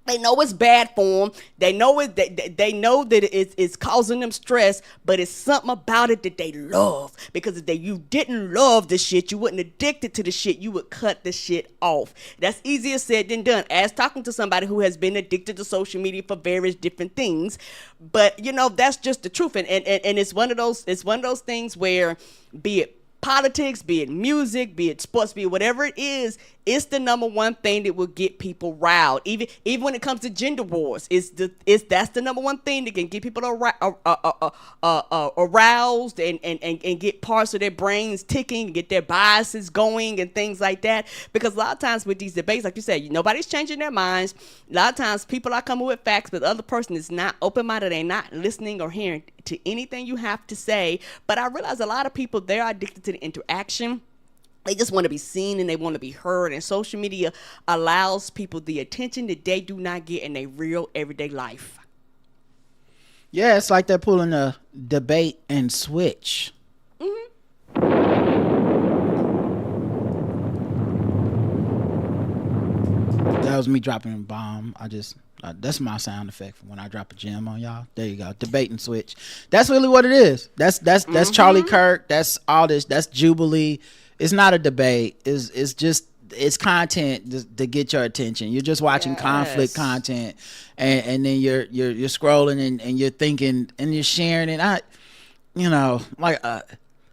They know it's bad for them. They know it. They know that it's causing them stress, but it's something about it that they love. Because if you didn't love the shit, you wouldn't addicted to the shit. You would cut the shit off. That's easier said than done. As talking to somebody who has been addicted to social media for various different things, but you know that's just the truth. And it's one of those. It's one of those things where, be it politics, be it music, be it sports, be it whatever it is, it's the number one thing that will get people riled. Even when it comes to gender wars, that's the number one thing that can get people aroused and get parts of their brains ticking, get their biases going and things like that. Because a lot of times with these debates, like you said, nobody's changing their minds. A lot of times people are coming with facts, but the other person is not open-minded. They're not listening or hearing to anything you have to say. But I realize a lot of people, they're addicted to the interaction. They just want to be seen and they want to be heard. And social media allows people the attention that they do not get in their real everyday life. Yeah, it's like they're pulling a debait and switch. Mm-hmm. That was me dropping a bomb. That's my sound effect for when I drop a gem on y'all. There you go. Debate and switch. That's really what it is. That's mm-hmm. Charlie Kirk. That's all this. That's Jubilee. It's not a debate. It's just content to get your attention. You're just watching conflict content, and then you're scrolling and you're thinking and you're sharing it.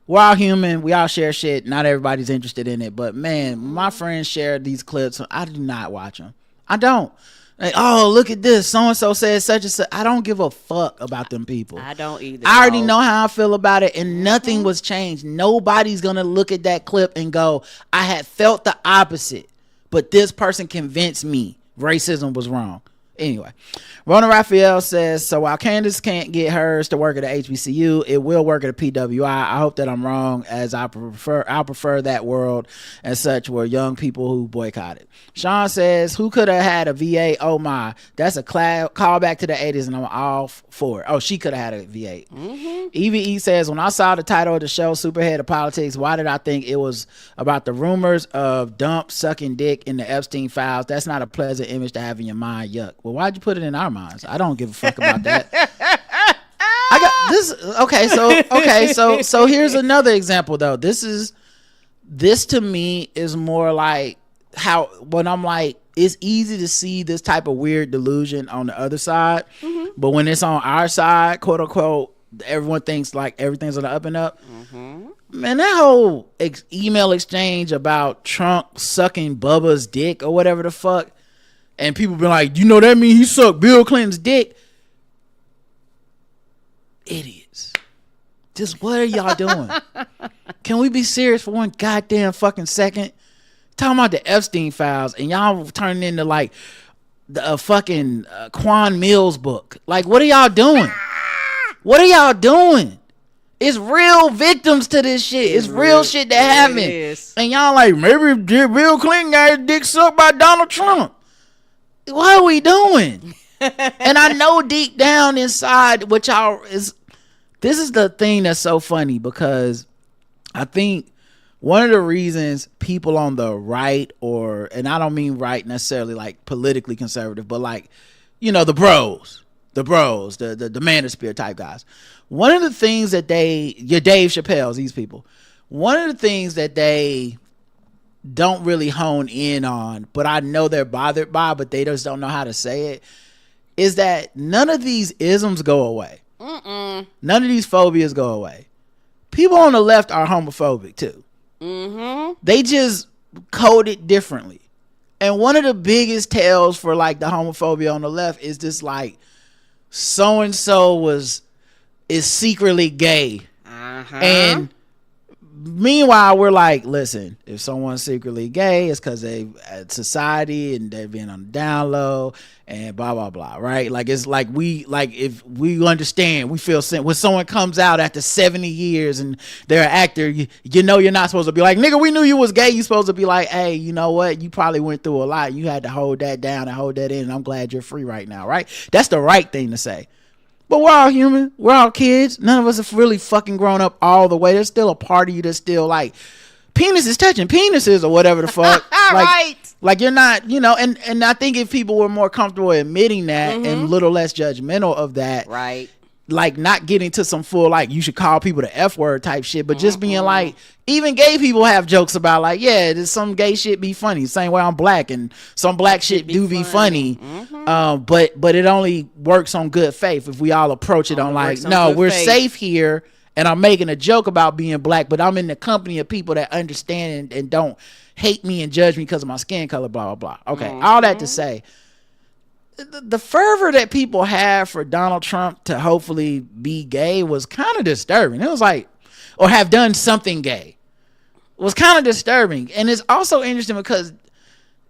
We're all human. We all share shit. Not everybody's interested in it, but man, my friends share these clips. I do not watch them. I don't. Like, oh, look at this. So-and-so said such and such. I don't give a fuck about them people. I don't either. I already know how I feel about it, and nothing was changed. Nobody's going to look at that clip and go, I had felt the opposite, but this person convinced me racism was wrong. Anyway, Rona Raphael says, so while Candace can't get hers to work at the HBCU, it will work at a PWI. I hope that I'm wrong, as I'll prefer that world as such, where young people who boycott it. Sean says, who could have had a VA? Oh my, that's a call back to the 80s and I'm all for it. Oh, she could have had a VA. Mm-hmm. EVE says, when I saw the title of the show, Superhead of Politics, why did I think it was about the rumors of Dump sucking dick in the Epstein files? That's not a pleasant image to have in your mind. Yuck. Well, why'd you put it in our minds? I don't give a fuck about that. I got this. So here's another example though. This to me is more like how, when I'm like, it's easy to see this type of weird delusion on the other side, mm-hmm. but when it's on our side, quote unquote, everyone thinks like everything's on the up and up. Mm-hmm. Man, that whole email exchange about Trump sucking Bubba's dick or whatever the fuck, and people be like, that mean he sucked Bill Clinton's dick? Idiots. Just what are y'all doing? Can we be serious for one goddamn fucking second? Talking about the Epstein files, and y'all turning into like the fucking Quan Mills book. Like, what are y'all doing? What are y'all doing? It's real victims to this shit. It's real shit that happened. And y'all like, maybe Bill Clinton got his dick sucked by Donald Trump. What are we doing? And I know deep down inside what y'all is. This is the thing that's so funny, because I think one of the reasons people on the right, and I don't mean right necessarily like politically conservative, but like, the bros, the manosphere type guys. One of the things that your Dave Chappelle's, these people, one of the things that they don't really hone in on, but I know they're bothered by, but they just don't know how to say it, is that none of these isms go away. Mm-mm. None of these phobias go away. People on the left are homophobic too. They just code it differently. And one of the biggest tells for like the homophobia on the left is this like so and so is secretly gay. And meanwhile we're like, listen, if someone's secretly gay, it's because they at society and they've been on the down low and blah blah blah, right? Like it's like if we understand, we feel when someone comes out after 70 years and they're an actor, you know you're not supposed to be like, nigga, we knew you was gay. You're supposed to be like, hey, you know what, you probably went through a lot, you had to hold that down and hold that in, and I'm glad you're free right now, right? That's the right thing to say. But we're all human. We're all kids. None of us have really fucking grown up all the way. There's still a part of you that's still like, penis is touching penises or whatever the fuck. Right. Like you're not, you know, and I think if people were more comfortable admitting that and a little less judgmental of that. Right. Like not getting to some full like you should call people the F word type shit, but just being like, even gay people have jokes about like, yeah, there's some gay shit be funny, same way I'm black and some black shit do be funny. But it only works on good faith if we all approach it on like, no, we're safe here and I'm making a joke about being black, but I'm in the company of people that understand and don't hate me and judge me because of my skin color, blah blah blah. Okay, all that to say, the fervor that people have for Donald Trump to hopefully be gay was kind of disturbing. It was like, or have done something gay, was kind of disturbing. And it's also interesting because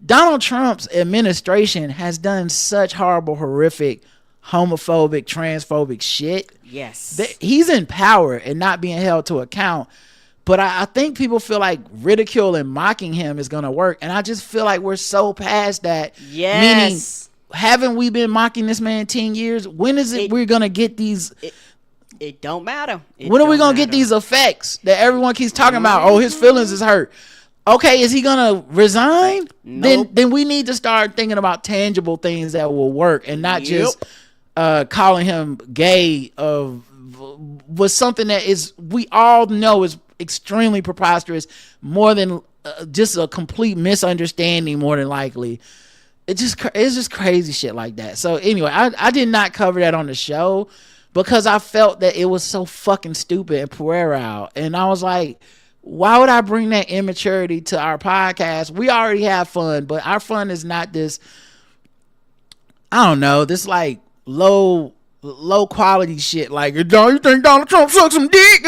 Donald Trump's administration has done such horrible, horrific, homophobic, transphobic shit. Yes. He's in power and not being held to account. But I think people feel like ridicule and mocking him is going to work. And I just feel like we're so past that. Yes. Meaning, haven't we been mocking this man 10 years? When is it we're gonna get these? It don't matter. When are we gonna get these effects that everyone keeps talking about? Oh, his feelings is hurt. Okay, is he gonna resign? Nope. Then we need to start thinking about tangible things that will work and not just calling him gay was something that is we all know is extremely preposterous, more than just a complete misunderstanding, more than likely. It's just crazy shit like that. So anyway, I did not cover that on the show because I felt that it was so fucking stupid and puerile. And I was like, why would I bring that immaturity to our podcast? We already have fun, but our fun is not this, I don't know, this like low quality shit. Like, you think Donald Trump sucks some dick?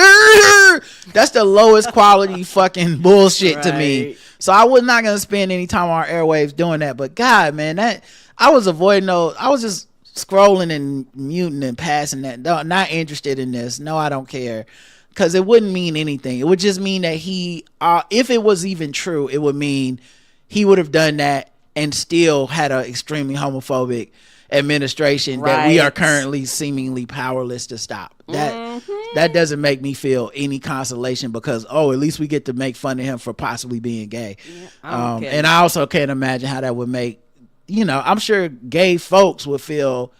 That's the lowest quality fucking bullshit to me. So I was not gonna spend any time on our airwaves doing that. But God, man, that I was avoiding those. I was just scrolling and muting and passing that. No, not interested in this. No, I don't care. Because it wouldn't mean anything. It would just mean that he, if it was even true, it would mean he would have done that and still had an extremely homophobic administration that we are currently seemingly powerless to stop. That doesn't make me feel any consolation because at least we get to make fun of him for possibly being gay. And I also can't imagine how that would make, I'm sure gay folks would feel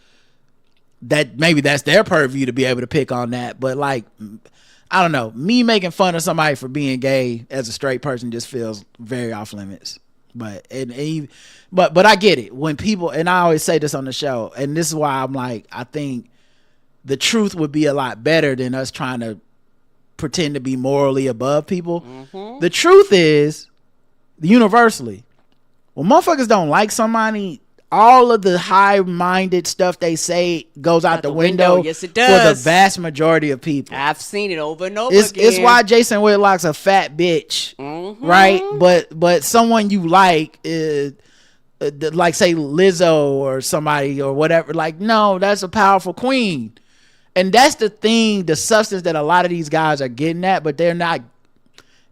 that maybe that's their purview to be able to pick on that, but like, I don't know, me making fun of somebody for being gay as a straight person just feels very off limits. But I get it when people, and I always say this on the show, and this is why I'm like, I think the truth would be a lot better than us trying to pretend to be morally above people. The truth is, universally, when motherfuckers don't like somebody, all of the high-minded stuff they say goes out the window. Yes, it does. For the vast majority of people. I've seen it over and over again. It's why Jason Whitlock's a fat bitch, right? But someone you like is, like say Lizzo or somebody or whatever. Like, no, that's a powerful queen, and that's the thing, the substance that a lot of these guys are getting at, but they're not,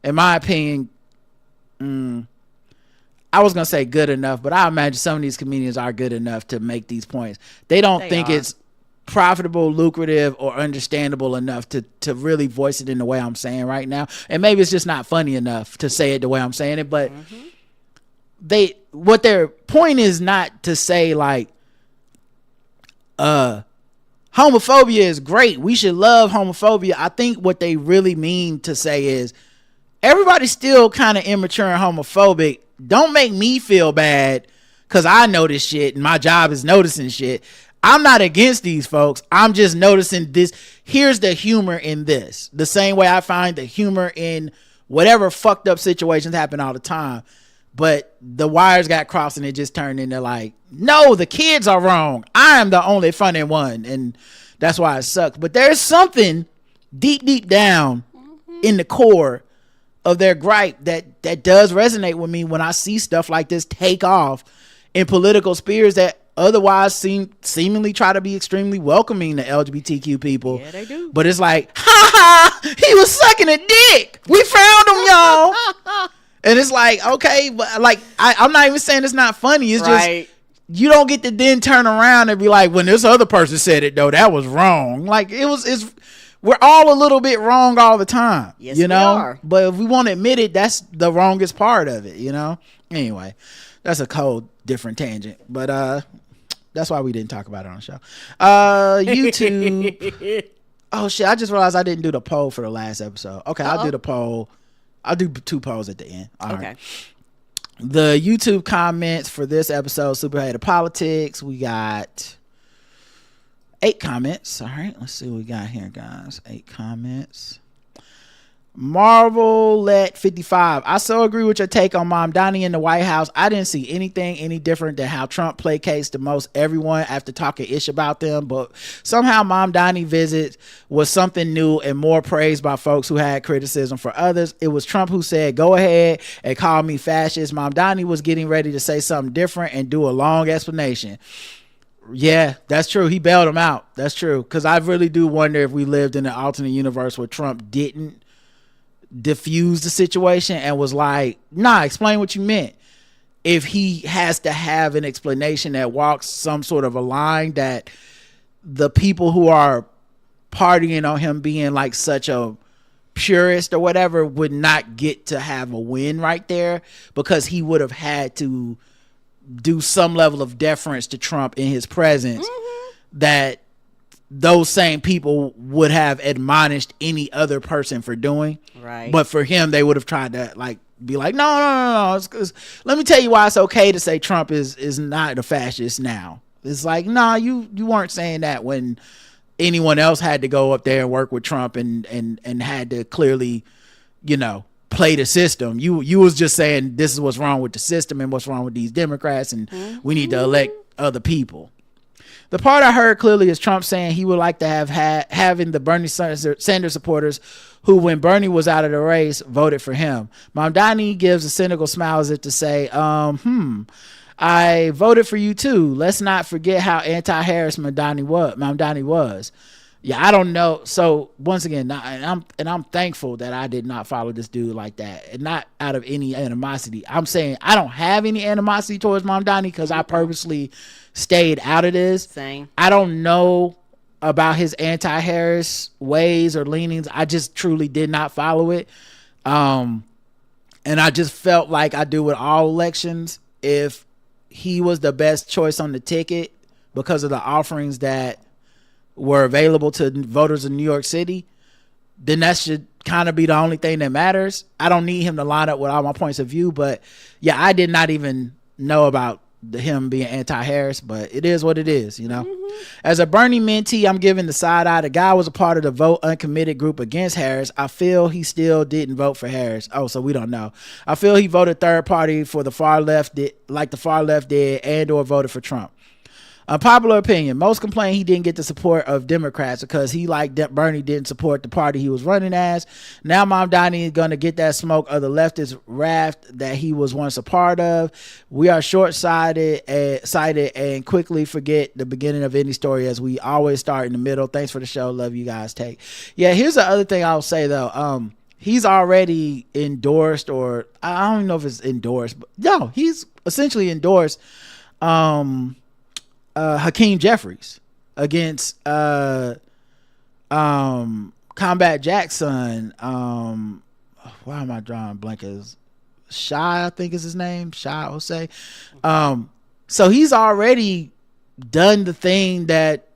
in my opinion. I was gonna say good enough, but I imagine some of these comedians are good enough to make these points. They don't think it's profitable, lucrative, or understandable enough to really voice it in the way I'm saying right now. And maybe it's just not funny enough to say it the way I'm saying it. But what their point is not to say like, homophobia is great, we should love homophobia. I think what they really mean to say is everybody's still kind of immature and homophobic. Don't make me feel bad because I know this shit and my job is noticing shit. I'm not against these folks. I'm just noticing this. Here's the humor in this. The same way I find the humor in whatever fucked up situations happen all the time. But the wires got crossed and it just turned into like, no, the kids are wrong. I am the only funny one. And that's why it sucks. But there's something deep down in the core of their gripe that does resonate with me when I see stuff like this take off in political spheres that otherwise seemingly try to be extremely welcoming to LGBTQ people. Yeah, they do. But it's like, ha ha, he was sucking a dick. We found him, y'all. And it's like, okay, but like, I'm not even saying it's not funny. It's right. just, you don't get to then turn around and be like, when this other person said it though, that was wrong. Like we're all a little bit wrong all the time. Yes, you know? we are. But if we won't admit it, that's the wrongest part of it, you know? Anyway, that's a cold, different tangent. But that's why we didn't talk about it on the show. YouTube. Oh shit, I just realized I didn't do the poll for the last episode. Okay, I'll do the poll. I'll do 2 polls at the end. All okay. right. The YouTube comments for this episode, Super Hater Politics, we got 8 comments. All right, let's see what we got here, guys. 8 comments. Marvel let 55. I so agree with your take on Mom Donnie in the White House. I didn't see anything any different than how Trump placates the most everyone after talking ish about them, but somehow Mom Donnie visit was something new and more praised by folks who had criticism for others. It was Trump who said, go ahead and call me fascist. Mom Donnie was getting ready to say something different and do a long explanation. Yeah, that's true. He bailed him out. That's true. Because I really do wonder if we lived in an alternate universe where Trump didn't diffuse the situation and was like, nah, explain what you meant. If he has to have an explanation that walks some sort of a line that the people who are partying on him being like such a purist or whatever would not get to have a win right there, because he would have had to do some level of deference to Trump in his presence that those same people would have admonished any other person for doing. Right. But for him, they would have tried to like be like, no. Let me tell you why it's okay to say Trump is not a fascist now. It's like, nah, you weren't saying that when anyone else had to go up there and work with Trump and had to clearly, you know, play the system. You was just saying this is what's wrong with the system and what's wrong with these Democrats, and we need to elect other people. The part I heard clearly is Trump saying he would like to have having the Bernie Sanders supporters who, when Bernie was out of the race, voted for him. Mamdani gives a cynical smile as if to say, I voted for you too. Let's not forget how anti-Harris Mamdani was. Yeah, I don't know. So once again, I'm thankful that I did not follow this dude like that, and not out of any animosity. I'm saying I don't have any animosity towards Mamdani because I purposely stayed out of this. Same. I don't know about his anti-Harris ways or leanings. I just truly did not follow it. And I just felt like I do with all elections. If he was the best choice on the ticket because of the offerings that were available to voters in New York City, then that should kind of be the only thing that matters. I don't need him to line up with all my points of view, but yeah, I did not even know about him being anti-Harris, but it is what it is, you know. As a Bernie mentee, I'm giving the side eye. The guy was a part of the vote uncommitted group against Harris. I feel he still didn't vote for Harris. Oh, so we don't know. I feel he voted third party for the far left, like the far left did, and or voted for Trump. Unpopular opinion. Most complain he didn't get the support of Democrats because he, like Bernie, didn't support the party he was running as. Now Mamdani is going to get that smoke of the leftist raft that he was once a part of. We are short-sighted and quickly forget the beginning of any story, as we always start in the middle. Thanks for the show. Love you guys. Take. Yeah, here's the other thing I'll say, though. He's already endorsed, or I don't even know if it's endorsed, but no, he's essentially endorsed Hakeem Jeffries against Combat Jack's son. Why am I drawing blank? As Shy, I think is his name, Shy Osei. So he's already done the thing that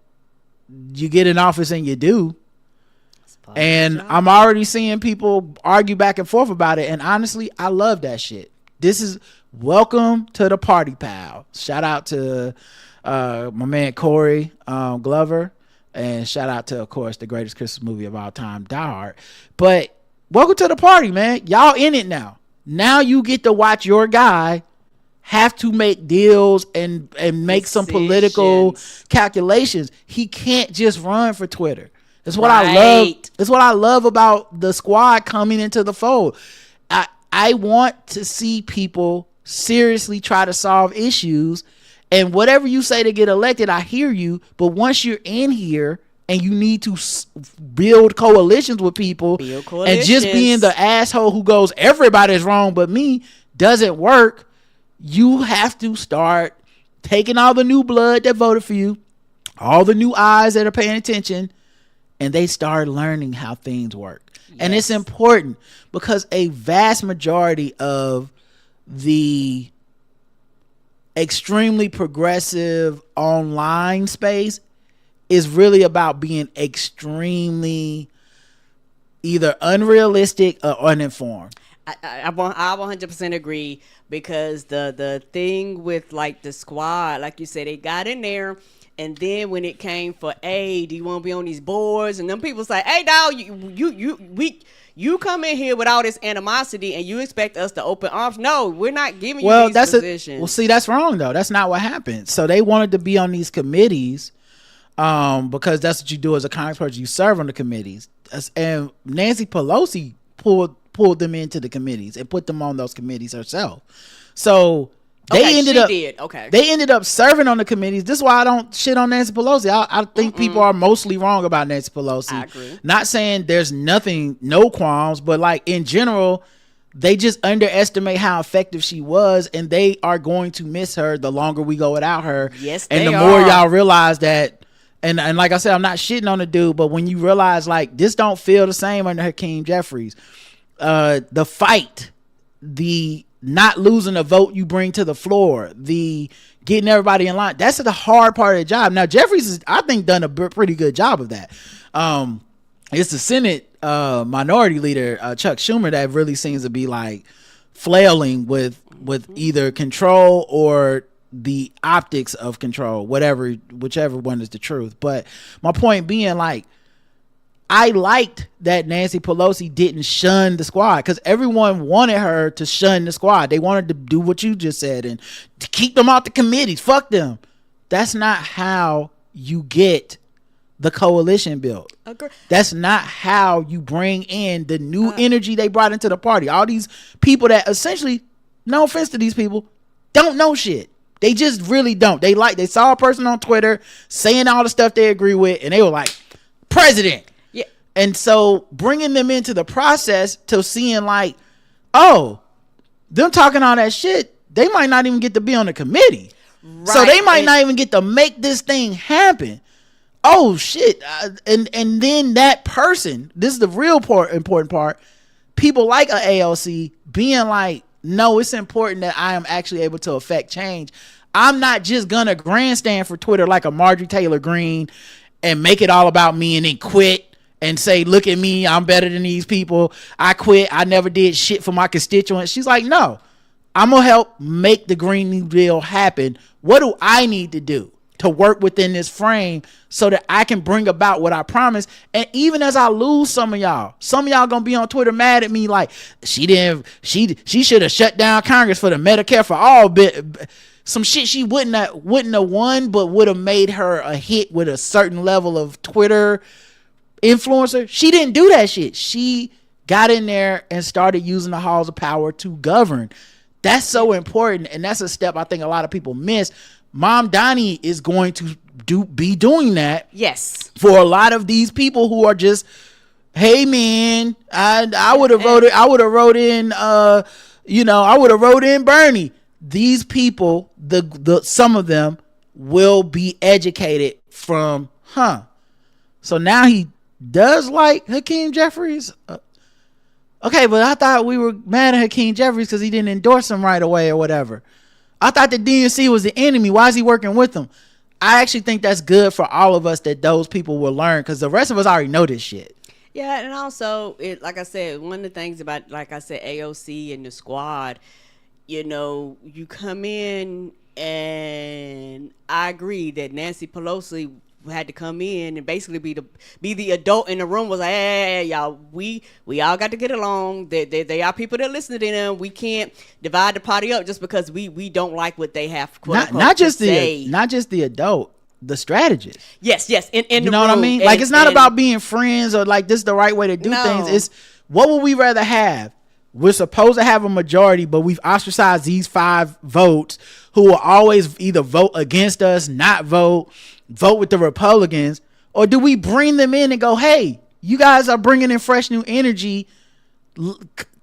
you get in office and you do. And I'm already seeing people argue back and forth about it. And honestly, I love that shit. This is welcome to the party, pal. Shout out to my man Corey Glover, and shout out to, of course, the greatest Christmas movie of all time, Die Hard. But welcome to the party, man. Y'all in it now. Now you get to watch your guy have to make deals and make some political calculations. He can't just run for Twitter. That's what I love. That's what I love about the squad coming into the fold. I want to see people seriously try to solve issues. And whatever you say to get elected, I hear you. But once you're in here and you need to build coalitions with people, and just being the asshole who goes, everybody's wrong but me, doesn't work. You have to start taking all the new blood that voted for you, all the new eyes that are paying attention, and they start learning how things work. Yes. And it's important because a vast majority of the extremely progressive online space is really about being extremely either unrealistic or uninformed. I 100% agree, because the thing with like the squad, like you said, they got in there, and then when it came for, hey, do you want to be on these boards? And them people say, hey, dog, you come in here with all this animosity and you expect us to open arms? No, we're not giving you these positions. See, that's wrong though. That's not what happened. So they wanted to be on these committees because that's what you do as a Congress person. You serve on the committees. And Nancy Pelosi pulled them into the committees and put them on those committees herself. So they ended up serving on the committees. This is why I don't shit on Nancy Pelosi. I think people are mostly wrong about Nancy Pelosi. I agree. Not saying there's no qualms, but like in general, they just underestimate how effective she was, and they are going to miss her the longer we go without her. Yes, and the more y'all realize that, and like I said, I'm not shitting on the dude, but when you realize like this don't feel the same under Hakeem Jeffries, the fight, the not losing a vote you bring to the floor, the getting everybody in line, that's the hard part of the job. Now Jeffries is, I think, done a pretty good job of that. It's the Senate minority leader Chuck Schumer that really seems to be like flailing with either control or the optics of control, whichever one is the truth. But my point being, like, I liked that Nancy Pelosi didn't shun the squad, because everyone wanted her to shun the squad. They wanted to do what you just said and to keep them out the committees. Fuck them. That's not how you get the coalition built. That's not how you bring in the new energy they brought into the party. All these people that essentially, no offense to these people, don't know shit. They just really don't. They saw a person on Twitter saying all the stuff they agree with, and they were like, president. Yeah. And so bringing them into the process to seeing like, oh, them talking all that shit, they might not even get to be on the committee. Right. So they might not even get to make this thing happen. Oh shit. And then that person, this is the real important part, people like a AOC being like, no, it's important that I am actually able to affect change. I'm not just gonna grandstand for Twitter like a Marjorie Taylor Greene and make it all about me and then quit and say, look at me, I'm better than these people. I quit. I never did shit for my constituents. She's like, no, I'm gonna help make the Green New Deal happen. What do I need to do to work within this frame so that I can bring about what I promised? And even as I lose some of y'all gonna be on Twitter mad at me like, she should have shut down Congress for the Medicare for all bit. Some shit she wouldn't have won, but would have made her a hit with a certain level of Twitter influencer. She didn't do that shit. She got in there and started using the halls of power to govern. That's so important, and that's a step I think a lot of people miss. Mom Donnie is going to be doing that. Yes. For a lot of these people who are just, hey man, I would have voted. I would have wrote in. I would have wrote in Bernie. These people, the some of them will be educated from, So now he does like Hakeem Jeffries. Okay, but I thought we were mad at Hakeem Jeffries because he didn't endorse him right away or whatever. I thought the DNC was the enemy. Why is he working with them? I actually think that's good for all of us, that those people will learn, because the rest of us already know this shit. Yeah, and also, like I said, one of the things about, like I said, AOC and the squad, you come in And I agree that Nancy Pelosi had to come in and basically be the adult in the room. Was like, hey, y'all, we all got to get along. They are people that listen to them. We can't divide the party up just because we don't like what they have. Not just the adult, the strategist. Yes. In you the know room. what I mean? Like, it's not about being friends or like this is the right way to do things. It's what would we rather have? We're supposed to have a majority, but we've ostracized these 5 votes who will always either vote against us, not vote with the Republicans, or do we bring them in and go, hey, you guys are bringing in fresh new energy.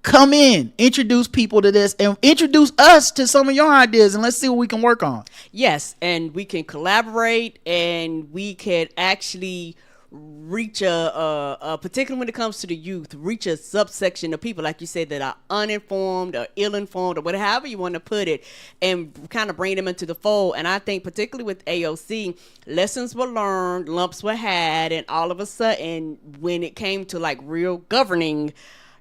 Come in, introduce people to this, and introduce us to some of your ideas, and let's see what we can work on. Yes, and we can collaborate, and we can actually reach particularly when it comes to the youth, reach a subsection of people, like you said, that are uninformed or ill-informed or whatever, however you want to put it, and kind of bring them into the fold. And I think particularly with AOC, lessons were learned, lumps were had, and all of a sudden, when it came to like real governing,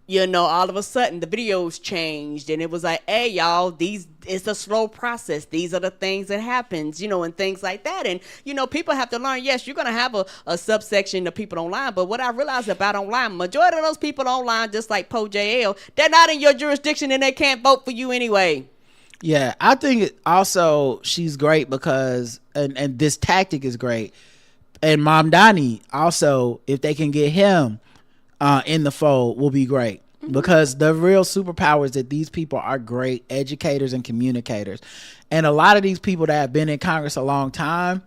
all of a sudden the videos changed, and it was like, hey, y'all, it's a slow process. These are the things that happens, and things like that. And, people have to learn, yes, you're going to have a subsection of people online. But what I realized about online, majority of those people online, just like Poe JL, they're not in your jurisdiction and they can't vote for you anyway. Yeah, I think also she's great because, and this tactic is great. And Mamdani also, if they can get him in the fold, will be great. Because the real superpower is that these people are great educators and communicators. And a lot of these people that have been in Congress a long time,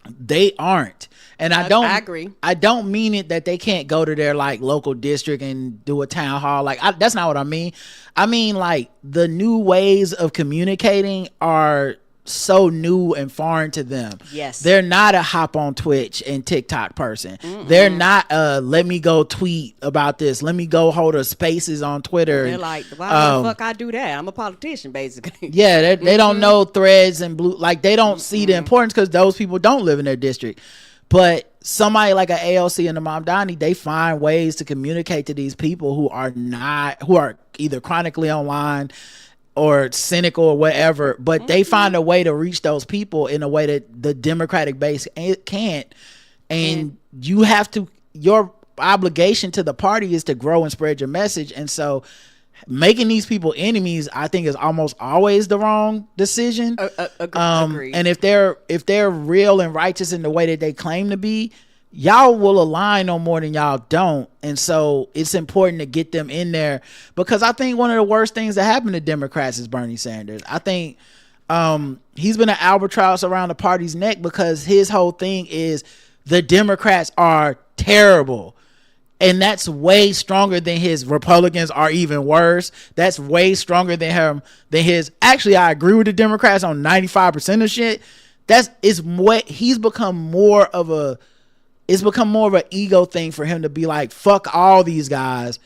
they aren't. And I agree. I don't mean it that they can't go to their like local district and do a town hall. Like that's not what I mean. I mean like the new ways of communicating are so new and foreign to them. Yes. They're not a hop on Twitch and TikTok person. They're not let me go tweet about this. Let me go hold a spaces on Twitter. They're like, why the fuck I do that? I'm a politician, basically. Yeah, they don't know threads and blue. Like they don't see the importance because those people don't live in their district. But somebody like an AOC and a Mamdani, they find ways to communicate to these people who are either chronically online or cynical or whatever, but they find a way to reach those people in a way that the Democratic base can't. And you have to, your obligation to the party is to grow and spread your message. And so making these people enemies, I think, is almost always the wrong decision. Agreed. And if they're real and righteous in the way that they claim to be, y'all will align no more than y'all don't. And so it's important to get them in there, because I think one of the worst things that happened to Democrats is Bernie Sanders. I think he's been an albatross around the party's neck because his whole thing is the Democrats are terrible. And that's way stronger than his Republicans are even worse. That's way stronger than his. Actually, I agree with the Democrats on 95% of shit. He's become more of a. It's become more of an ego thing for him to be like, fuck all these guys.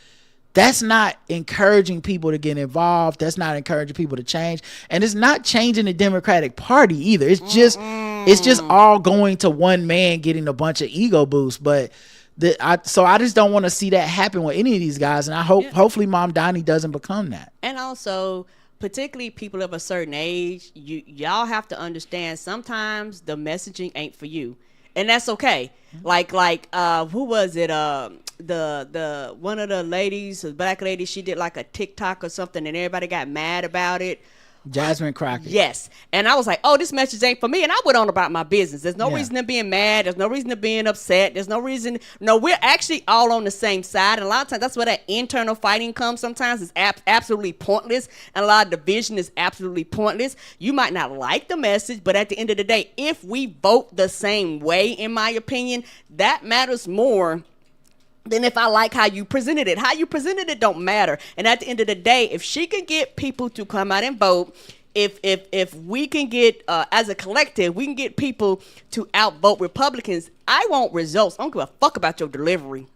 That's not encouraging people to get involved. That's not encouraging people to change. And it's not changing the Democratic Party either. It's just all going to one man getting a bunch of ego boosts. But so I just don't want to see that happen with any of these guys. And I hopefully Mamdani doesn't become that. And also, particularly people of a certain age, y'all have to understand sometimes the messaging ain't for you. And that's okay. Like who was it? The one of the ladies, the black lady, she did like a TikTok or something, and everybody got mad about it. Jasmine Crockett. Yes. And I was like, oh, this message ain't for me. And I went on about my business. There's no reason to being mad. There's no reason to being upset. There's no reason. No, we're actually all on the same side. And a lot of times that's where that internal fighting comes. Sometimes it's absolutely pointless. And a lot of division is absolutely pointless. You might not like the message, but at the end of the day, if we vote the same way, in my opinion, that matters more than if I like how you presented it. How you presented it don't matter. And at the end of the day, if she can get people to come out and vote, if we can get, as a collective, we can get people to outvote Republicans, I want results. I don't give a fuck about your delivery.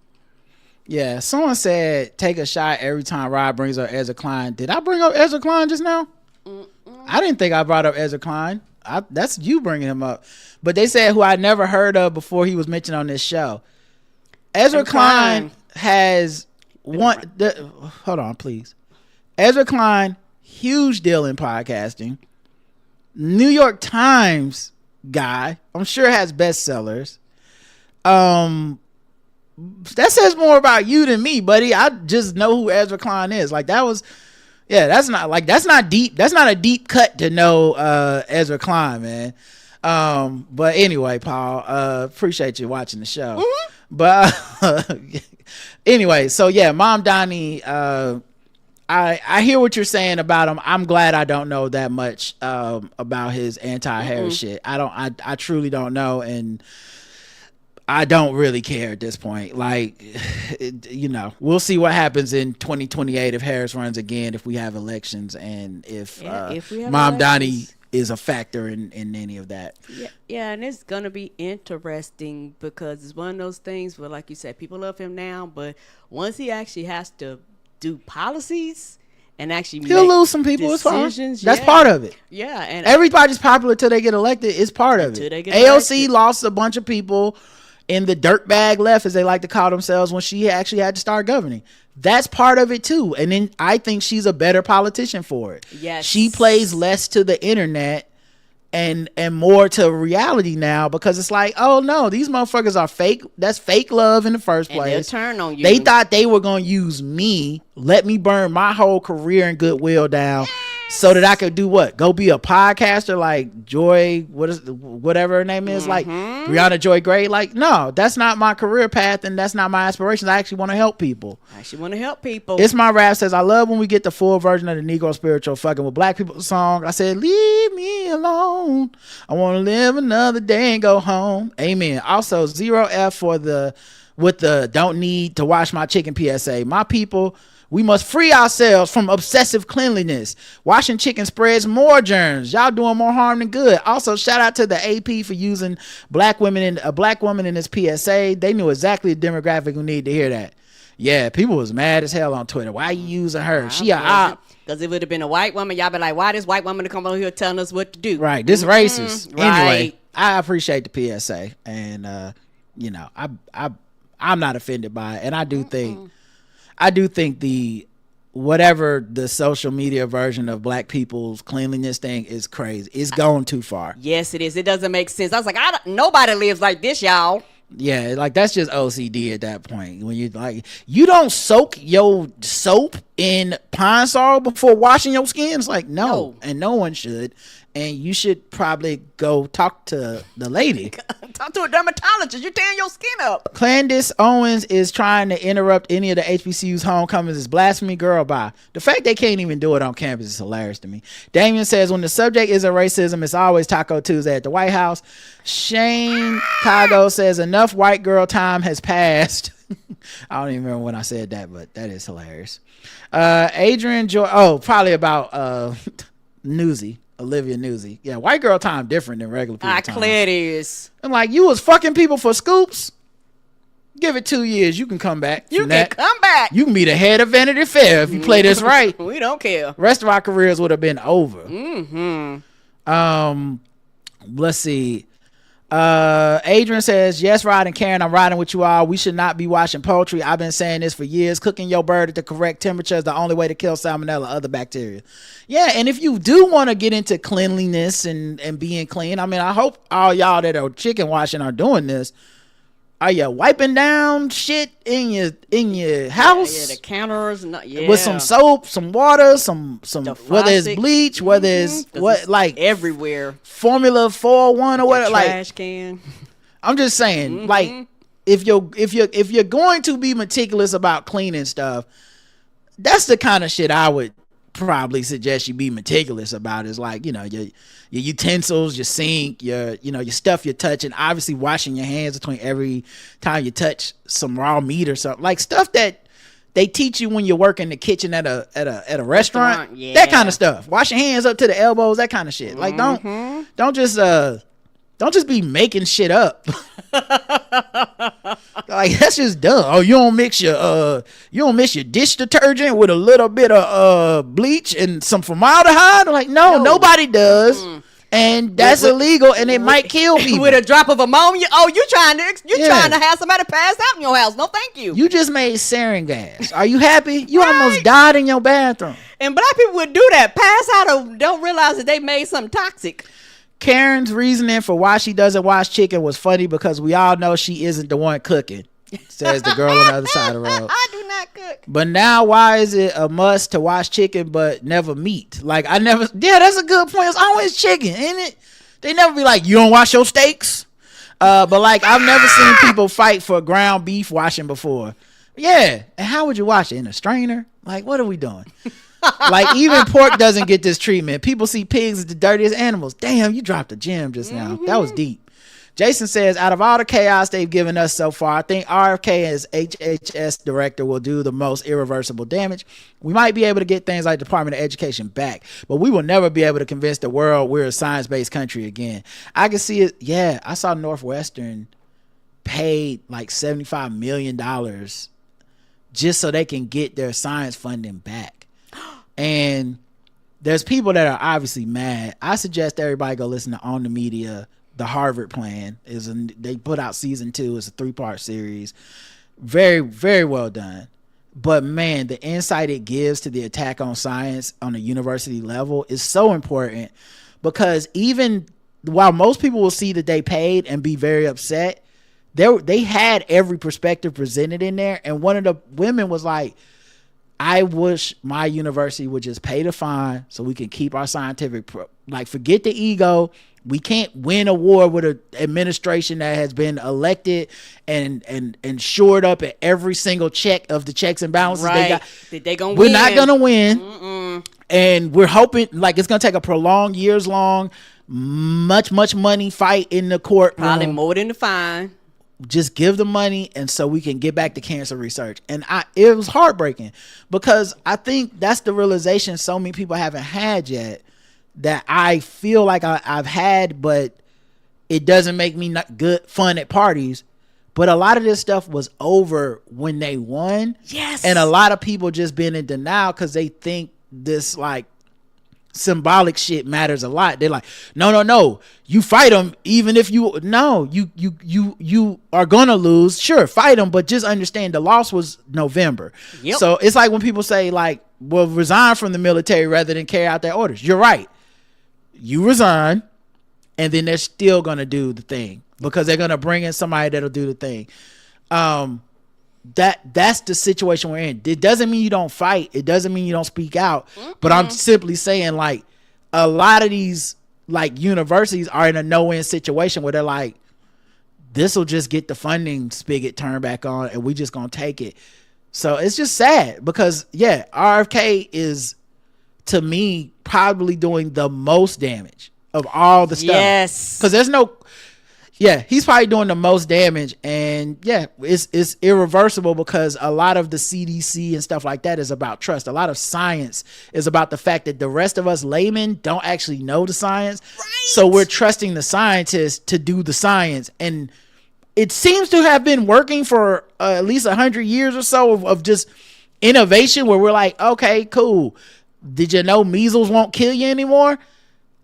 Yeah, someone said take a shot every time Rod brings up Ezra Klein. Did I bring up Ezra Klein just now? I didn't think I brought up Ezra Klein. That's you bringing him up. But they said who I never heard of before he was mentioned on this show. Ezra Klein has one. Hold on, please. Ezra Klein, huge deal in podcasting. New York Times guy. I'm sure has bestsellers. That says more about you than me, buddy. I just know who Ezra Klein is. Like that was, yeah, that's not deep. That's not a deep cut to know Ezra Klein, man. But anyway, Paul, appreciate you watching the show. Mm-hmm. But anyway, so yeah, Mom Donnie, I hear what you're saying about him. I'm glad I don't know that much about his anti-Harris shit. I truly don't know, and I don't really care at this point. Like, we'll see what happens in 2028 if Harris runs again, if we have elections, and if Mom Donnie is a factor in any of that. Yeah, and it's gonna be interesting because it's one of those things where, like you said, people love him now, but once he actually has to do policies and actually he'll lose some people. Decisions, that's part of it. Yeah, and everybody's popular till they get elected. It's part of it. AOC lost a bunch of people in the dirtbag left, as they like to call themselves, when she actually had to start governing. That's part of it too. And then I think she's a better politician for it. Yes. She plays less to the internet and more to reality now, because it's like, oh no, these motherfuckers are fake. That's fake love in the first place. And they'll turn on you. They thought they were going to use me, let me burn my whole career and goodwill down, so that I could do what? Go be a podcaster like Joy, whatever her name is, like Brianna Joy Gray. Like, no, that's not my career path, and that's not my aspirations. I actually want to help people. It's My Rap says, I love when we get the full version of the Negro Spiritual Fucking with Black People song. I said, leave me alone. I want to live another day and go home. Amen. Also, 0F with the don't need to wash my chicken PSA. My people, we must free ourselves from obsessive cleanliness. Washing chicken spreads more germs. Y'all doing more harm than good. Also, shout out to the AP for using a black woman in this PSA. They knew exactly the demographic who needed to hear that. Yeah, people was mad as hell on Twitter. Why you using her? She a op. Because it would have been a white woman, y'all be like, why this white woman to come over here telling us what to do? Right, this racist. Right. Anyway, I appreciate the PSA, and I'm not offended by it, and I do think the whatever the social media version of black people's cleanliness thing is crazy. It's going too far. Yes, it is. It doesn't make sense. I was like, nobody lives like this, y'all. Yeah, like that's just OCD at that point. When you don't soak your soap in Pine Sol before washing your skin. It's like, no, and no one should. And you should probably go talk to the lady. Talk to a dermatologist. You're tearing your skin up. Candace Owens is trying to interrupt any of the HBCU's homecomings is blasphemy. Girl, bye. The fact they can't even do it on campus is hilarious to me. Damien says, when the subject isn't racism, it's always Taco Tuesday at the White House. Shane Chicago says, enough white girl time has passed. I don't even remember when I said that, but that is hilarious. Adrian Joy, probably about Newsy. Olivia Newsy. Yeah, white girl time different than regular people time. Clear it is. I'm like, you was fucking people for scoops? Give it 2 years. You can come back. You can come back. You can be the head of Vanity Fair if you play this right. We don't care. Rest of our careers would have been over. Mm-hmm. Let's see. Adrian says, yes, Rod and Karen, I'm riding with you all. We should not be washing poultry. I've been saying this for years. Cooking your bird at the correct temperature is the only way to kill salmonella, other bacteria. Yeah, and if you do want to get into cleanliness and being clean, I mean, I hope all y'all that are chicken washing are doing this. Are you wiping down shit in your house? Yeah, the counters, with some soap, some water, some whether it's bleach, whether it's everywhere, Formula 401 or whatever, trash can. I'm just saying, like, if you're going to be meticulous about cleaning stuff, that's the kind of shit I would probably suggest you be meticulous about. Is like, your utensils, your sink, your stuff you're touching, obviously washing your hands between every time you touch some raw meat or something, like stuff that they teach you when you work in the kitchen at a restaurant. Yeah. That kind of stuff. Wash your hands up to the elbows, that kind of shit. Like, don't just be making shit up. Like, that's just dumb. Oh, you don't mix your dish detergent with a little bit of bleach and some formaldehyde? Like, no, nobody does. And that's illegal, and it might kill people. With a drop of ammonia? Oh, you trying to have somebody pass out in your house? No, thank you. You just made sarin gas. Are you happy? You almost died in your bathroom. And black people would do that. Pass out or don't realize that they made something toxic. Karen's reasoning for why she doesn't wash chicken was funny because we all know she isn't the one cooking, says the girl on the other side of the road. I do not cook. But now why is it a must to wash chicken but never meat? Like I never, yeah, that's a good point. It's always chicken, ain't it? They never be like, you don't wash your steaks? But like I've never seen people fight for ground beef washing before. Yeah, and how would you wash it? In a strainer? Like what are we doing? Like even pork doesn't get this treatment. People see pigs as the dirtiest animals. Damn, you dropped a gem just now. That was deep. Jason says, out of all the chaos they've given us so far, I think RFK as HHS director will do the most irreversible damage. We might be able to get things like Department of Education back, but we will never be able to convince the world we're a science-based country again. I can see it. Yeah, I saw Northwestern paid like $75 million just so they can get their science funding back. And there's people that are obviously mad. I suggest everybody go listen to On the Media. The Harvard Plan they put out season 2. It's a 3-part series. Very, very well done. But man, the insight it gives to the attack on science on a university level is so important, because even while most people will see that they paid and be very upset, they had every perspective presented in there. And one of the women was like, I wish my university would just pay the fine so we can keep our scientific forget the ego. We can't win a war with an administration that has been elected and shored up at every single check of the checks and balances right. they got. We're not gonna win. Mm-mm. And we're hoping like it's gonna take a prolonged, years long, much money fight in the courtroom. Probably more than the fine. Just give the money, and so we can get back to cancer research. And it was heartbreaking, because I think that's the realization so many people haven't had yet, that I feel like I've had, but it doesn't make me not good fun at parties. But a lot of this stuff was over when they won. Yes. And a lot of people just been in denial because they think this like symbolic shit matters a lot. They're like, no, you fight them even if you are gonna lose. Sure, fight them, but just understand the loss was November. Yep. So it's like when people say like, well, resign from the military rather than carry out their orders. You're right. You resign, and then they're still gonna do the thing because they're gonna bring in somebody that'll do the thing. That's the situation we're in. It doesn't mean you don't fight. It doesn't mean you don't speak out. Mm-hmm. But I'm simply saying, like, a lot of these like universities are in a no-win situation where they're like, this will just get the funding spigot turned back on, and we just gonna take it. So it's just sad because yeah, RFK is, to me, probably doing the most damage of all the stuff. Yes. Because there's no, yeah, he's probably doing the most damage, and yeah, it's irreversible because a lot of the CDC and stuff like that is about trust. A lot of science is about the fact that the rest of us laymen don't actually know the science. Right. So we're trusting the scientists to do the science, and it seems to have been working for at least 100 years or so of just innovation where we're like, okay, cool. Did you know measles won't kill you anymore?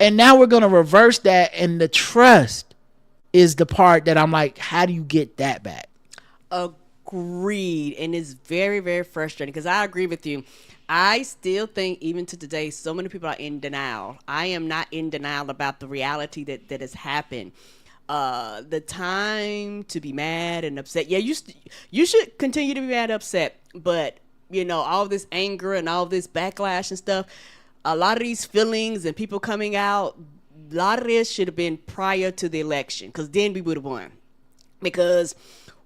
And now we're going to reverse that. And the trust is the part that I'm like, how do you get that back? Agreed. And it's very, very frustrating because I agree with you. I still think even to today, so many people are in denial. I am not in denial about the reality that has happened. The time to be mad and upset. Yeah, you should continue to be mad and upset. But, you know, all this anger and all this backlash and stuff, a lot of these feelings and people coming out, a lot of this should have been prior to the election, because then we would have won. Because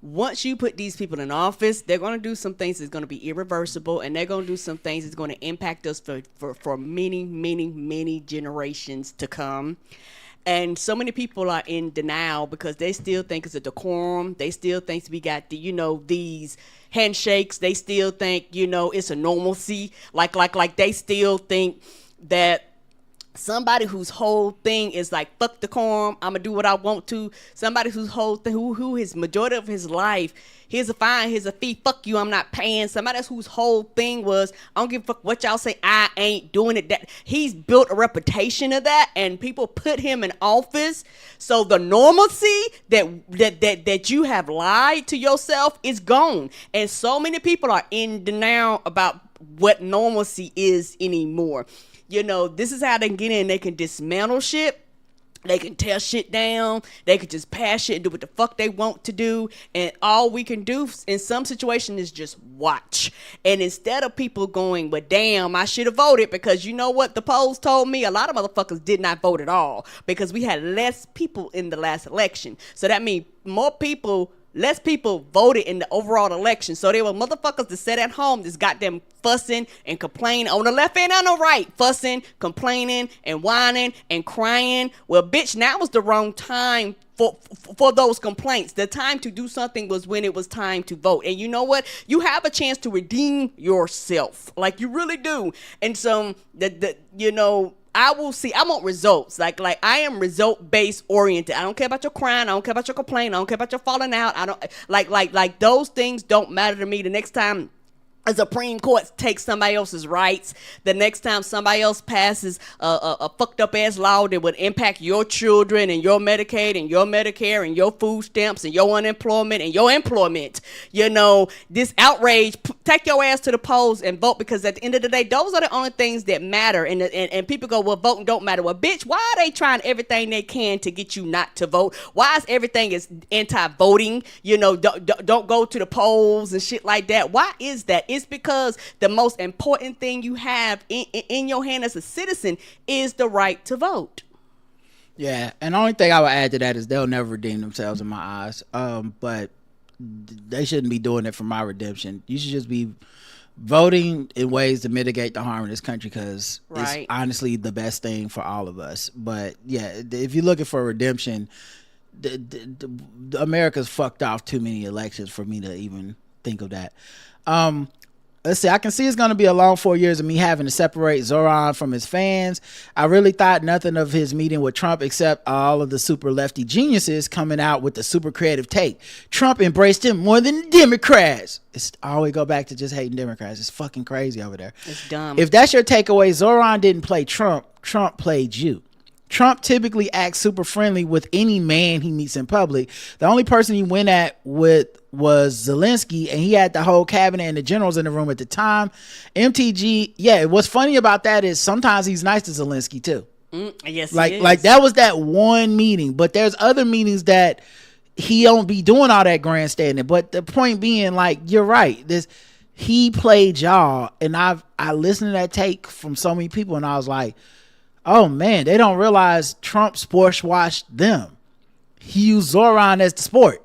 once you put these people in office, they're going to do some things that's going to be irreversible, and they're going to do some things that's going to impact us for many, many, many generations to come. And so many people are in denial because they still think it's a decorum. They still think we got these handshakes. They still think, it's a normalcy. Like they still think that somebody whose whole thing is like, fuck decorum, I'm gonna do what I want to. Somebody whose whole thing, who his majority of his life, here's a fine, here's a fee, fuck you, I'm not paying. Somebody whose whole thing was, I don't give a fuck what y'all say, I ain't doing it. That he's built a reputation of that, and people put him in office. So the normalcy that you have lied to yourself is gone. And so many people are in denial about what normalcy is anymore. You know, this is how they get in. They can dismantle shit. They can tear shit down. They can just pass shit and do what the fuck they want to do. And all we can do in some situations is just watch. And instead of people going, but damn, I should have voted, because you know what the polls told me? A lot of motherfuckers did not vote at all, because we had less people in the last election. So that means less people voted in the overall election. So there were motherfuckers that sat at home just got them fussing and complaining on the left and on the right, fussing, complaining and whining and crying. Well, bitch, now was the wrong time for those complaints. The time to do something was when it was time to vote. And you know what? You have a chance to redeem yourself. Like, you really do. And so, I will see. I want results. Like I am result based oriented. I don't care about your crying. I don't care about your complaining. I don't care about your falling out. I don't like those things don't matter to me. The next time a Supreme Court takes somebody else's rights, the next time somebody else passes a fucked up ass law that would impact your children and your Medicaid and your Medicare and your food stamps and your unemployment and your employment, this outrage, take your ass to the polls and vote, because at the end of the day, those are the only things that matter. And people go, well, voting don't matter. Well, bitch, why are they trying everything they can to get you not to vote? Why is everything is anti-voting? Don't go to the polls and shit like that. Why is that? It's because the most important thing you have in your hand as a citizen is the right to vote. Yeah, and the only thing I would add to that is they'll never redeem themselves in my eyes. But they shouldn't be doing it for my redemption. You should just be voting in ways to mitigate the harm in this country, because it's honestly the best thing for all of us. But yeah, if you're looking for redemption, America's fucked off too many elections for me to even think of that. Let's see. I can see it's going to be a long 4 years of me having to separate Zoran from his fans. I really thought nothing of his meeting with Trump except all of the super lefty geniuses coming out with the super creative take. Trump embraced him more than the Democrats. It's always go back to just hating Democrats. It's fucking crazy over there. It's dumb. If that's your takeaway, Zoran didn't play Trump. Trump played you. Trump typically acts super friendly with any man he meets in public. The only person he went at with was Zelensky, and he had the whole cabinet and the generals in the room at the time. MTG, yeah, what's funny about that is sometimes he's nice to Zelensky too. Yes, like that was that one meeting, but there's other meetings that he don't be doing all that grandstanding. But the point being, like, you're right. He played y'all, and I listened to that take from so many people, and I was like, oh man, they don't realize Trump sports washed them. He used Zoran as the sport.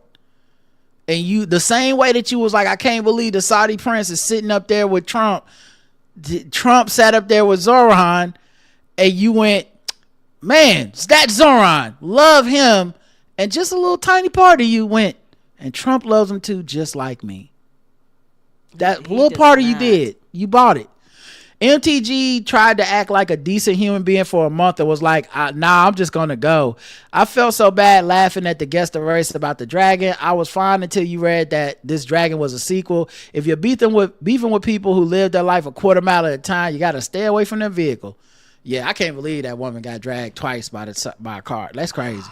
And you, the same way that you was like, I can't believe the Saudi prince is sitting up there with Trump. Trump sat up there with Zoran, and you went, man, that's Zoran. Love him. And just a little tiny part of you went, and Trump loves him too, just like me. That little part of you did. You bought it. MTG tried to act like a decent human being for a month and was like, nah, I'm just going to go. I felt so bad laughing at the guest race about the dragon. I was fine until you read that this dragon was a sequel. If you're beefing with people who live their life a quarter mile at a time, you got to stay away from their vehicle. Yeah, I can't believe that woman got dragged twice by a car. That's crazy.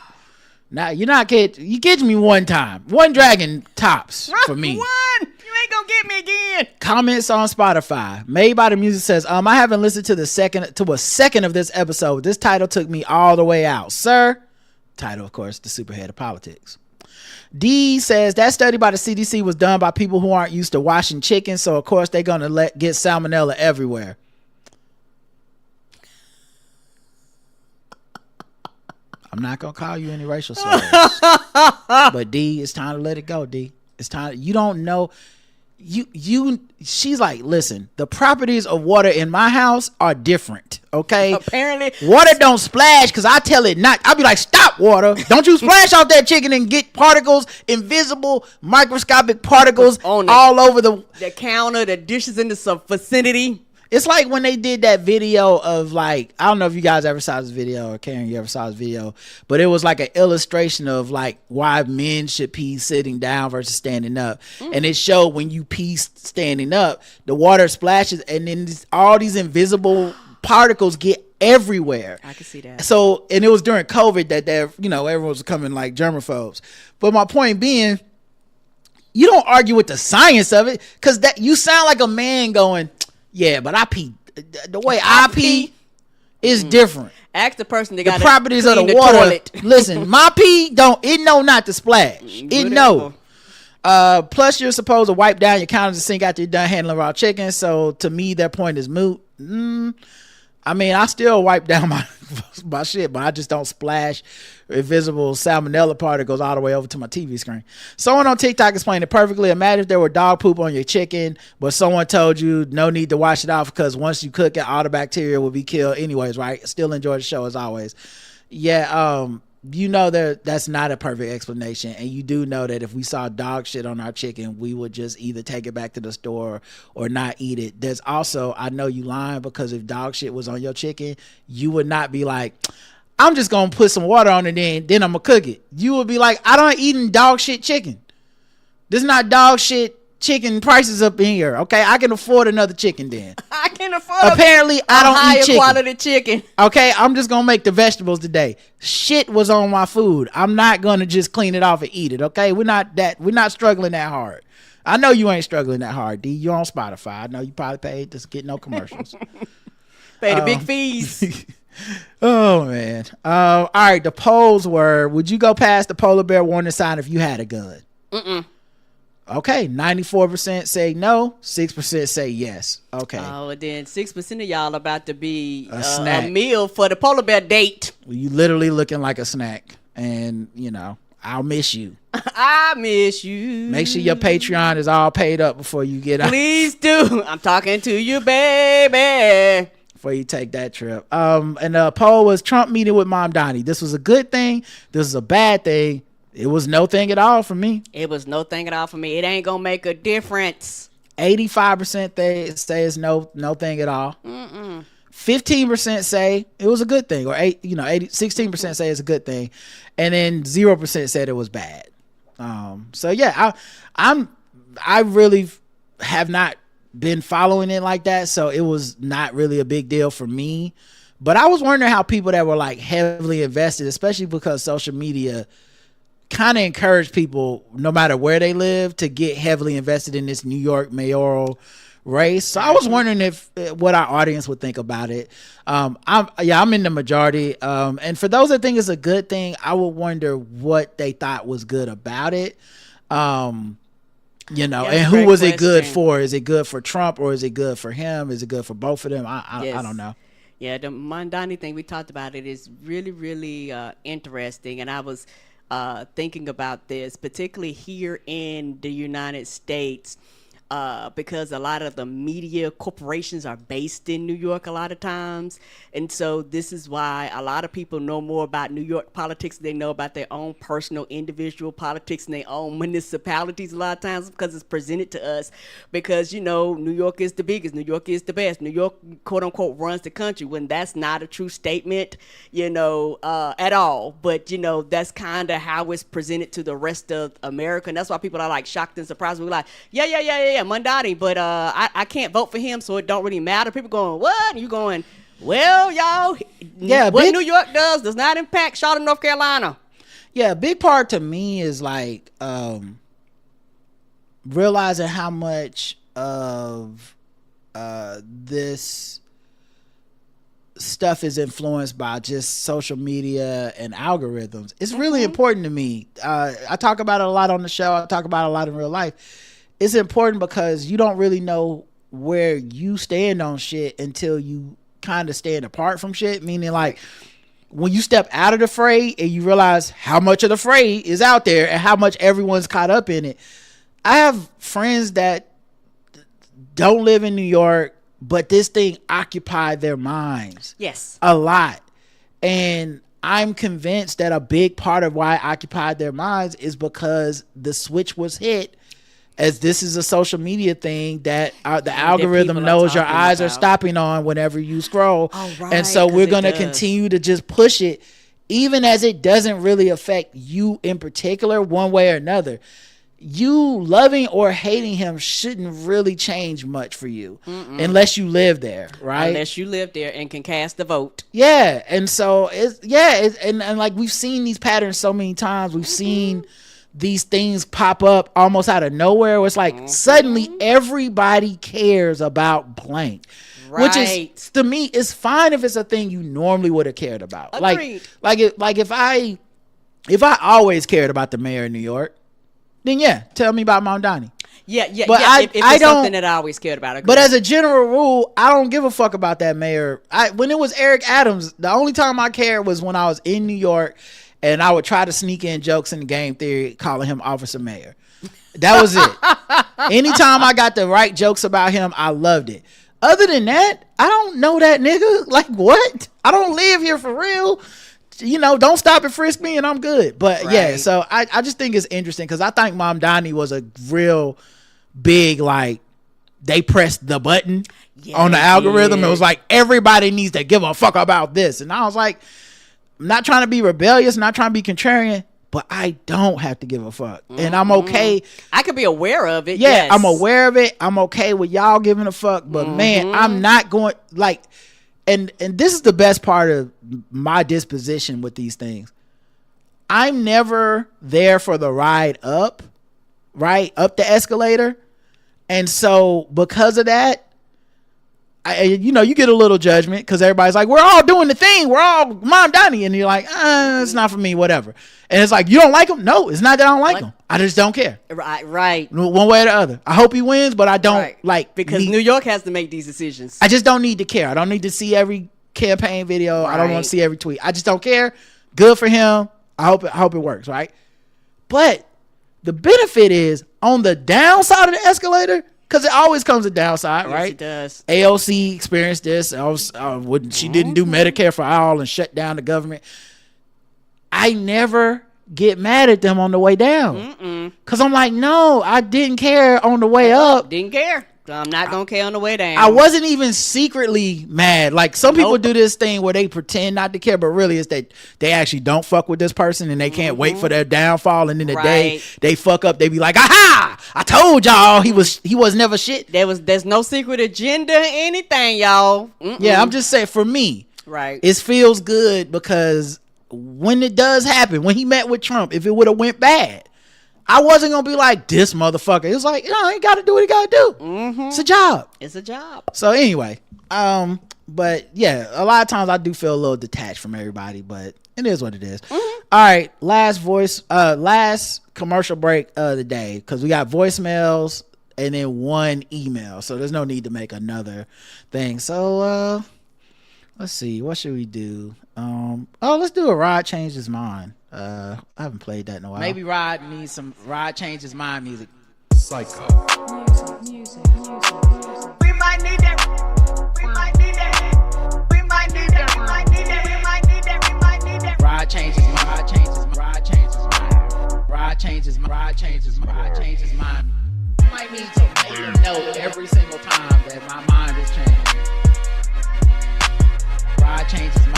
Now, you get me one time. One dragon tops for me. One! You ain't gonna get me again. Comments on Spotify. Made by the Music says, I haven't listened to a second of this episode. This title took me all the way out. Sir, title, of course, the superhead of politics. D says, that study by the CDC was done by people who aren't used to washing chicken, so of course they're gonna get salmonella everywhere. I'm not gonna call you any racial slurs. But D, it's time to let it go, D. It's time. You don't know. She's like, listen, the properties of water in my house are different. Okay. Apparently. Water don't splash because I tell it not. I'll be like, stop, water. Don't you splash off that chicken and get particles, invisible microscopic particles all over the counter, the dishes in the vicinity. It's like when they did that video of, like, I don't know if you guys ever saw this video, or Karen, you ever saw this video, but it was like an illustration of like why men should pee sitting down versus standing up. And it showed when you pee standing up, the water splashes and then all these invisible particles get everywhere. I can see that. So, and it was during COVID that everyone was becoming like germaphobes. But my point being, you don't argue with the science of it, because that you sound like a man going, Yeah, but I pee. The way I pee is different. Ask the person that The got properties of the water. toilet. Listen, my pee it know not to splash. It know. Plus, you're supposed to wipe down your counters and sink after you're done handling raw chicken. So to me, their point is moot. I mean, I still wipe down my shit, but I just don't splash invisible salmonella particles all the way over to my TV screen. Someone on TikTok explained it perfectly. Imagine if there were dog poop on your chicken, but someone told you no need to wash it off because once you cook it, all the bacteria will be killed anyways, right? Still enjoy the show as always. Yeah, you know that's not a perfect explanation, and you do know that if we saw dog shit on our chicken, we would just either take it back to the store or not eat it. There's also, I know you lying, because if dog shit was on your chicken, you would not be like, I'm just gonna put some water on it, then I'm gonna cook it. You would be like, I don't eating dog shit chicken. This is not dog shit chicken prices up in here. Okay, I can afford another chicken then. I can afford apparently I don't higher eat chicken. quality chicken. Okay, I'm just gonna make the vegetables today. Shit was on my food. I'm not gonna just clean it off and eat it. Okay, we're not struggling that hard. I know you ain't struggling that hard, D. You're on Spotify. I know you probably paid to get no commercials. Pay the big fees. Oh man. All right, the polls were: would you go past the polar bear warning sign if you had a gun? Okay, 94% say no, 6% say yes. Okay. Oh, and then 6% of y'all about to be snack. a meal for the polar bear date. You literally looking like a snack, and I'll miss you. I miss you. Make sure your Patreon is all paid up before you get out. Please do. I'm talking to you, baby. Before you take that trip. And the poll was Trump meeting with Mom Donnie. This was a good thing. This is a bad thing. It was no thing at all for me. It was no thing at all for me. It ain't gonna make a difference. 85% they say it's no thing at all. 15% say it was a good thing, or 16% say it's a good thing, and then 0% said it was bad. So yeah, I really have not been following it like that, so it was not really a big deal for me. But I was wondering how people that were like heavily invested, especially because social media kind of encourage people, no matter where they live, to get heavily invested in this New York mayoral race. So I was wondering what our audience would think about it. I'm in the majority. And for those that think it's a good thing, I would wonder what they thought was good about it. And who was it good for? Is it good for Trump, or is it good for him? Is it good for both of them? I don't know. Yeah, the Mondani thing, we talked about it, is really, really interesting. And I was thinking about this, particularly here in the United States, because a lot of the media corporations are based in New York a lot of times. And so this is why a lot of people know more about New York politics than they know about their own personal individual politics in their own municipalities a lot of times, because it's presented to us. Because, New York is the biggest, New York is the best, New York, quote unquote, runs the country, when that's not a true statement, at all. But, that's kind of how it's presented to the rest of America. And that's why people are like shocked and surprised. We're like, yeah, Mondani, but I can't vote for him, so it don't really matter. People going, what? And you going, well, y'all, what New York does not impact Charlotte, North Carolina. Yeah, a big part to me is like realizing how much of this stuff is influenced by just social media and algorithms. It's really important to me. I talk about it a lot on the show. I talk about it a lot in real life. It's important because you don't really know where you stand on shit until you kind of stand apart from shit. Meaning, like, when you step out of the fray and you realize how much of the fray is out there and how much everyone's caught up in it. I have friends that don't live in New York, but this thing occupied their minds. Yes. A lot. And I'm convinced that a big part of why it occupied their minds is because the switch was hit, as this is a social media thing that the algorithm knows your eyes are stopping on whenever you scroll. Oh, right, and so we're going to continue to just push it, even as it doesn't really affect you in particular one way or another. You loving or hating him shouldn't really change much for you unless you live there, right? Unless you live there and can cast a vote. Yeah. And so and like we've seen these patterns so many times. We've seen these things pop up almost out of nowhere. It's like suddenly everybody cares about blank. Right. Which is, to me, it's fine if it's a thing you normally would have cared about. Agreed. Like if I always cared about the mayor of New York, then yeah, tell me about Mamdani. Yeah. But if it's something that I always cared about. Agreed. But as a general rule, I don't give a fuck about that mayor. When it was Eric Adams, the only time I cared was when I was in New York and I would try to sneak in jokes in the game theory calling him Officer Mayor. That was it. Anytime I got the right jokes about him, I loved it. Other than that, I don't know that nigga. Like, what? I don't live here for real. You know, don't stop and frisk me and I'm good. But yeah, so I just think it's interesting because I think Mamdani was a real big, like, they pressed the button on the algorithm. It was like, everybody needs to give a fuck about this. And I was like, I'm not trying to be rebellious, not trying to be contrarian, but I don't have to give a fuck. And I'm okay. I could be aware of it. Yeah, yes. I'm aware of it. I'm okay with y'all giving a fuck. But man, I'm not going, like, and this is the best part of my disposition with these things. I'm never there for the ride up, right? Up the escalator. And so because of that, you get a little judgment because everybody's like, we're all doing the thing. We're all Mamdani. And you're like, it's not for me, whatever. And it's like, you don't like him? No, it's not that I don't like him. I just don't care. Right. One way or the other. I hope he wins, but I don't because New York has to make these decisions. I just don't need to care. I don't need to see every campaign video. I don't want to see every tweet. I just don't care. Good for him. I hope it works, right? But the benefit is on the downside of the escalator, because it always comes a downside, yes, right? It does. AOC experienced this. She didn't do Medicare for all and shut down the government. I never get mad at them on the way down. Because I'm like, no, I didn't care on the way up. Didn't care. So I'm not going to care on the way down. I wasn't even secretly mad. Like some people do this thing where they pretend not to care, but really it's that they actually don't fuck with this person and they can't wait for their downfall. And then the day they fuck up, they be like, aha, I told y'all he was never shit. There's no secret agenda, anything, y'all. Yeah, I'm just saying for me, it feels good because when it does happen, when he met with Trump, if it would have went bad, I wasn't gonna be like this motherfucker. It was like, he gotta do what he gotta do. It's a job. It's a job. So anyway, but yeah, a lot of times I do feel a little detached from everybody, but it is what it is. All right, last commercial break of the day, because we got voicemails and then one email, so there's no need to make another thing. So let's see, what should we do? Let's do a Rod Changed His Mind. I haven't played that in a while. Maybe Rod needs some Rod Changed His Mind music. Psycho. Music. We might need that. We might need that. We might need that. We might need that. We might need that. We might need that. Rod Changed His Mind. Rod Changed His Mind. Rod Changed His Mind. Rod Changed His Mind. Rod Changed His Mind. Rod Changed His Mind. You might need to make a note every single time that my mind is changing. Rod Changed His Mind.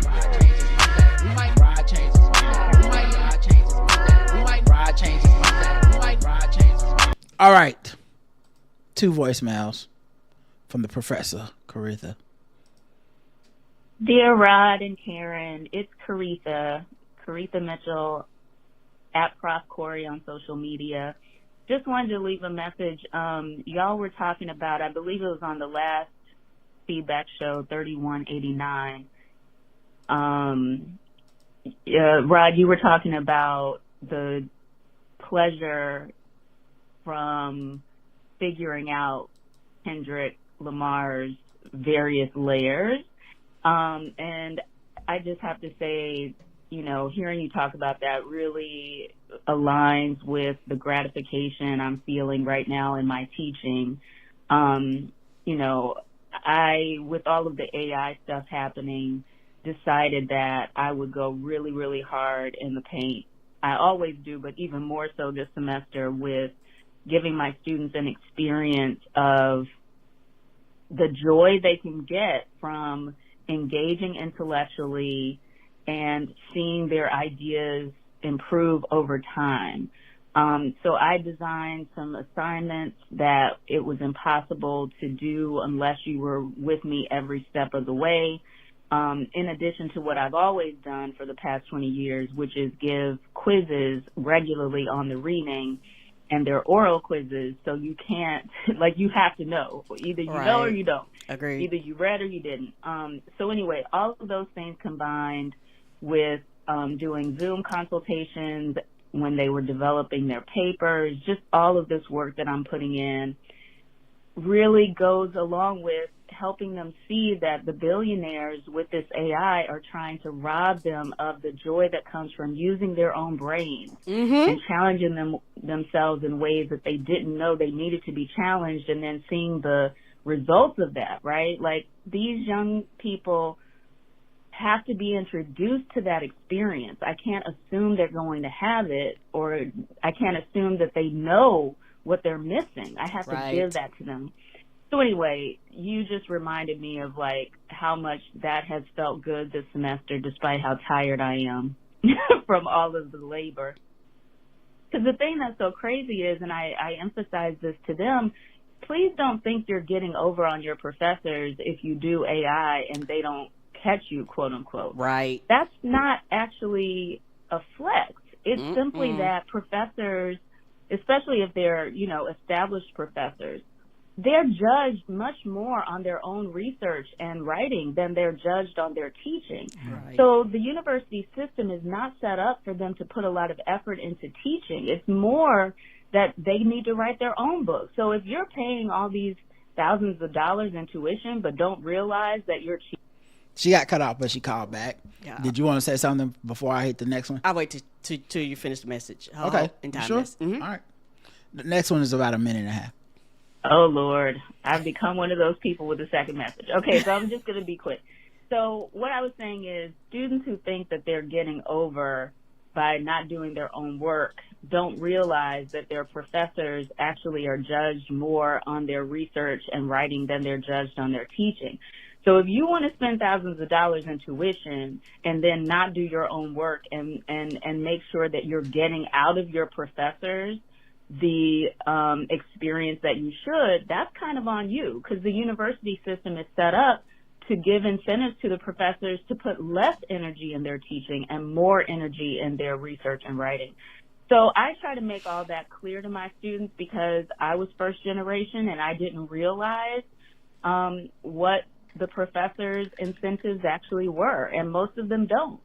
Rod Changed His Mind. We might Rod Changed His Mind. We might Rod Changed His Mind. We might Rod Changed His Mind. We might Rod Changed His Mind. All right. 2 voicemails from the professor, Caritha. Dear Rod and Karen, it's Caritha Mitchell at Prof. Corey on social media. Just wanted to leave a message. Y'all were talking about, I believe it was on the last feedback show, 3189. Rod, you were talking about the pleasure from figuring out Kendrick Lamar's various layers. And I just have to say, hearing you talk about that really aligns with the gratification I'm feeling right now in my teaching. With all of the AI stuff happening, decided that I would go really, really hard in the paint. I always do, but even more so this semester with giving my students an experience of the joy they can get from engaging intellectually and seeing their ideas improve over time. So I designed some assignments that it was impossible to do unless you were with me every step of the way. in addition to what I've always done for the past 20 years, which is give quizzes regularly on the reading, and they're oral quizzes, so you can't, like, you have to know. Either you know or you don't. Agreed. Either you read or you didn't. So anyway, all of those things combined with doing Zoom consultations when they were developing their papers, just all of this work that I'm putting in really goes along with helping them see that the billionaires with this AI are trying to rob them of the joy that comes from using their own brains and challenging themselves in ways that they didn't know they needed to be challenged, and then seeing the results of that, right? Like, these young people have to be introduced to that experience. I can't assume they're going to have it, or I can't assume that they know what they're missing. I have to give that to them. So anyway, you just reminded me of, like, how much that has felt good this semester, despite how tired I am from all of the labor. Because the thing that's so crazy is, and I emphasize this to them, please don't think you're getting over on your professors if you do AI and they don't catch you, quote unquote. Right. That's not actually a flex. It's simply that professors, especially if they're, established professors, they're judged much more on their own research and writing than they're judged on their teaching. Right. So the university system is not set up for them to put a lot of effort into teaching. It's more that they need to write their own books. So if you're paying all these thousands of dollars in tuition but don't realize that you're cheap. She got cut off, but she called back. Yeah. Did you want to say something before I hit the next one? I'll wait till you finish the message. Okay. In time. Sure. All right. The next one is about a minute and a half. Oh, Lord. I've become one of those people with a second message. Okay, so I'm just going to be quick. So what I was saying is, students who think that they're getting over by not doing their own work don't realize that their professors actually are judged more on their research and writing than they're judged on their teaching. So if you want to spend thousands of dollars in tuition and then not do your own work and make sure that you're getting out of your professors the experience that you should, that's kind of on you, because the university system is set up to give incentives to the professors to put less energy in their teaching and more energy in their research and writing. So I try to make all that clear to my students, because I was first generation and I didn't realize what the professors' incentives actually were, and most of them don't.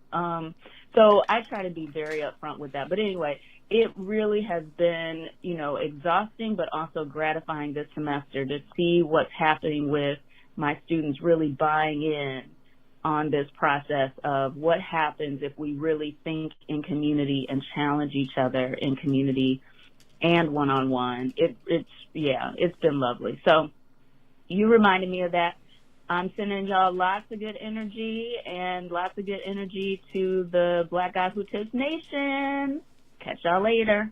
So I try to be very upfront with that. But anyway, it really has been, exhausting, but also gratifying this semester to see what's happening with my students really buying in on this process of what happens if we really think in community and challenge each other in community and one-on-one. It's been lovely. So you reminded me of that. I'm sending y'all lots of good energy, and lots of good energy to the Black Guys Who Tips Nation. Catch y'all later.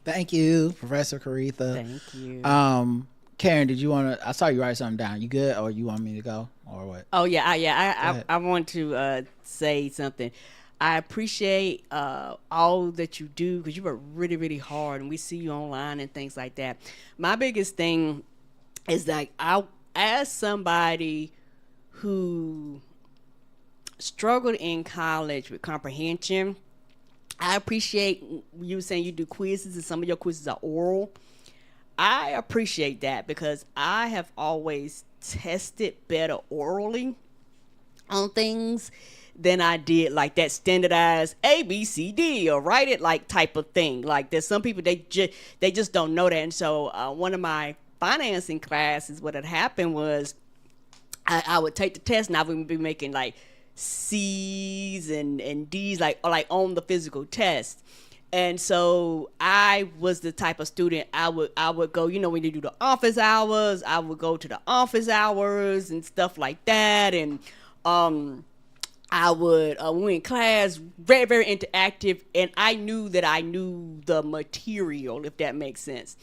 Thank you, Professor Caretha. Thank you. Karen, did you want to? I saw you write something down. You good, or you want me to go, or what? Oh yeah. I want to say something. I appreciate all that you do, because you work really, really hard, and we see you online and things like that. My biggest thing is that as somebody who struggled in college with comprehension, I appreciate you saying you do quizzes, and some of your quizzes are oral. I appreciate that, because I have always tested better orally on things than I did like that standardized A, B, C, D, or write it like type of thing. Like, there's some people, they just don't know that. And so one of my financing classes, what had happened was I would take the test, and I would be making like C's and D's like on the physical test. And so I was the type of student, I would go, when you do the office hours, I would go to the office hours and stuff like that. And I would went in class, very, very interactive, and I knew that I knew the material, if that makes sense.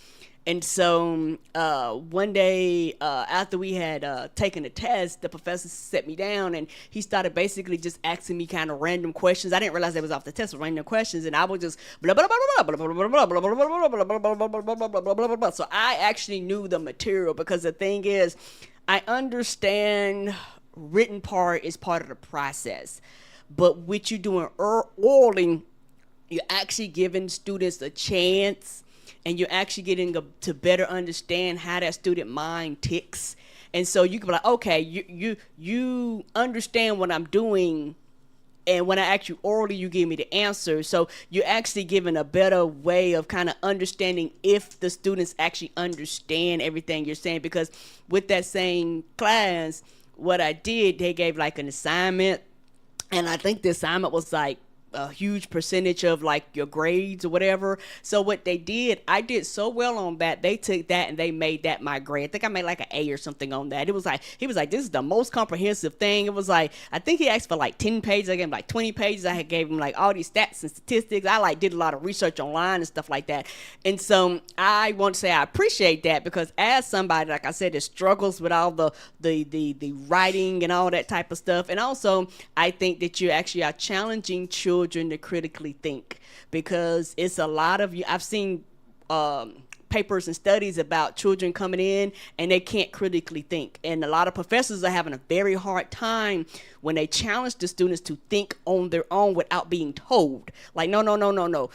And so one day after we had taken the test, the professor set me down, and he started basically just asking me kind of random questions. I didn't realize that was off the test, random questions, and I would just blah blah blah blah blah blah blah blah blah blah blah blah blah. So I actually knew the material, because the thing is, I understand written part is part of the process. But what you're doing orally, you're actually giving students a chance, and you're actually getting to better understand how that student mind ticks. And so you can be like, okay, you understand what I'm doing, and when I ask you orally, you give me the answer. So you're actually giving a better way of kind of understanding if the students actually understand everything you're saying. Because with that same class, what I did, they gave like an assignment, and I think the assignment was like a huge percentage of like your grades or whatever. So what they did, I did so well on that, they took that and they made that my grade. I think I made like an A or something on that. It was like, he was like, this is the most comprehensive thing. It was like, I think he asked for like 10 pages. I gave him like 20 pages. I had gave him like all these stats and statistics. I like did a lot of research online and stuff like that. And so I want to say I appreciate that, because as somebody, like I said, that struggles with all the writing and all that type of stuff. And also I think that you actually are challenging children to critically think, because it's a lot of you. I've seen papers and studies about children coming in and they can't critically think, and a lot of professors are having a very hard time when they challenge the students to think on their own without being told. Like, no.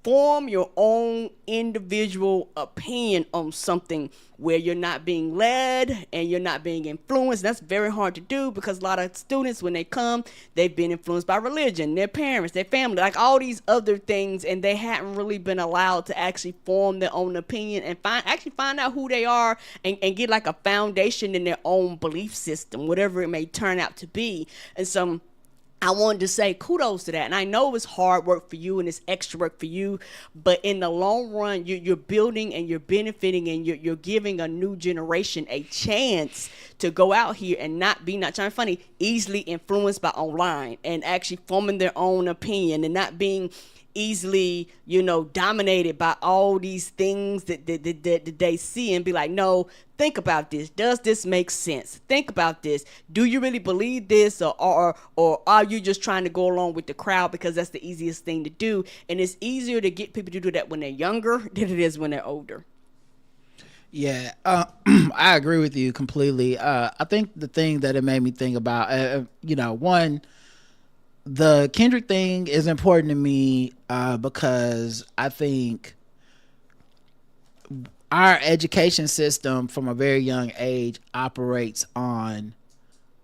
Form your own individual opinion on something where you're not being led and you're not being influenced. That's very hard to do, because a lot of students, when they come, they've been influenced by religion, their parents, their family, like all these other things, and they hadn't really been allowed to actually form their own opinion and find out who they are, and get like a foundation in their own belief system, whatever it may turn out to be. And so I wanted to say kudos to that. And I know it's hard work for you and it's extra work for you, but in the long run, you're building and you're benefiting, and you're giving a new generation a chance to go out here and not trying to funny, easily influenced by online, and actually forming their own opinion and not being easily, dominated by all these things that they see, and be like, no, think about this. Does this make sense? Think about this. Do you really believe this, or are you just trying to go along with the crowd because that's the easiest thing to do? And it's easier to get people to do that when they're younger than it is when they're older. Yeah, I agree with you completely. I think the thing that it made me think about, one, the Kendrick thing is important to me because I think our education system from a very young age operates on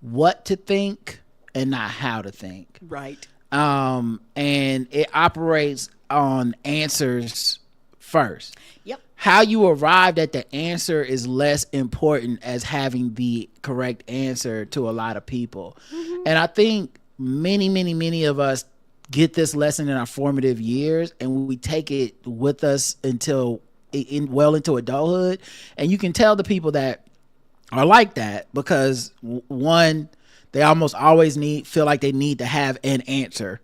what to think and not how to think. Right. And it operates on answers first. Yep. How you arrived at the answer is less important as having the correct answer to a lot of people. Mm-hmm. And I think many of us get this lesson in our formative years, and we take it with us until into adulthood. And you can tell the people that are like that because, one, they almost always feel like they need to have an answer.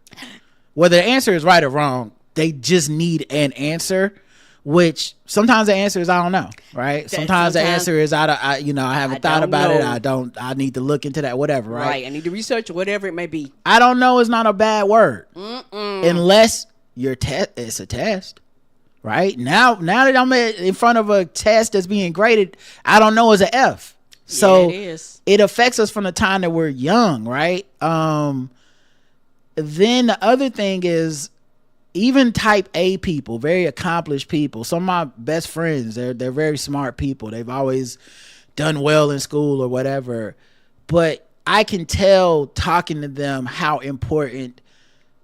Whether the answer is right or wrong, they just need an answer. Which sometimes the answer is I don't know, right? Sometimes the answer is I haven't thought about it. I need to look into that, whatever, right? Right. I need to research whatever it may be. I don't know is not a bad word. Unless your it's a test, right? Now that I'm in front of a test that's being graded, I don't know is an F. So it is. It affects us from the time that we're young, right? Then the other thing is, even type A people, very accomplished people, some of my best friends, they're very smart people. They've always done well in school or whatever. But I can tell talking to them how important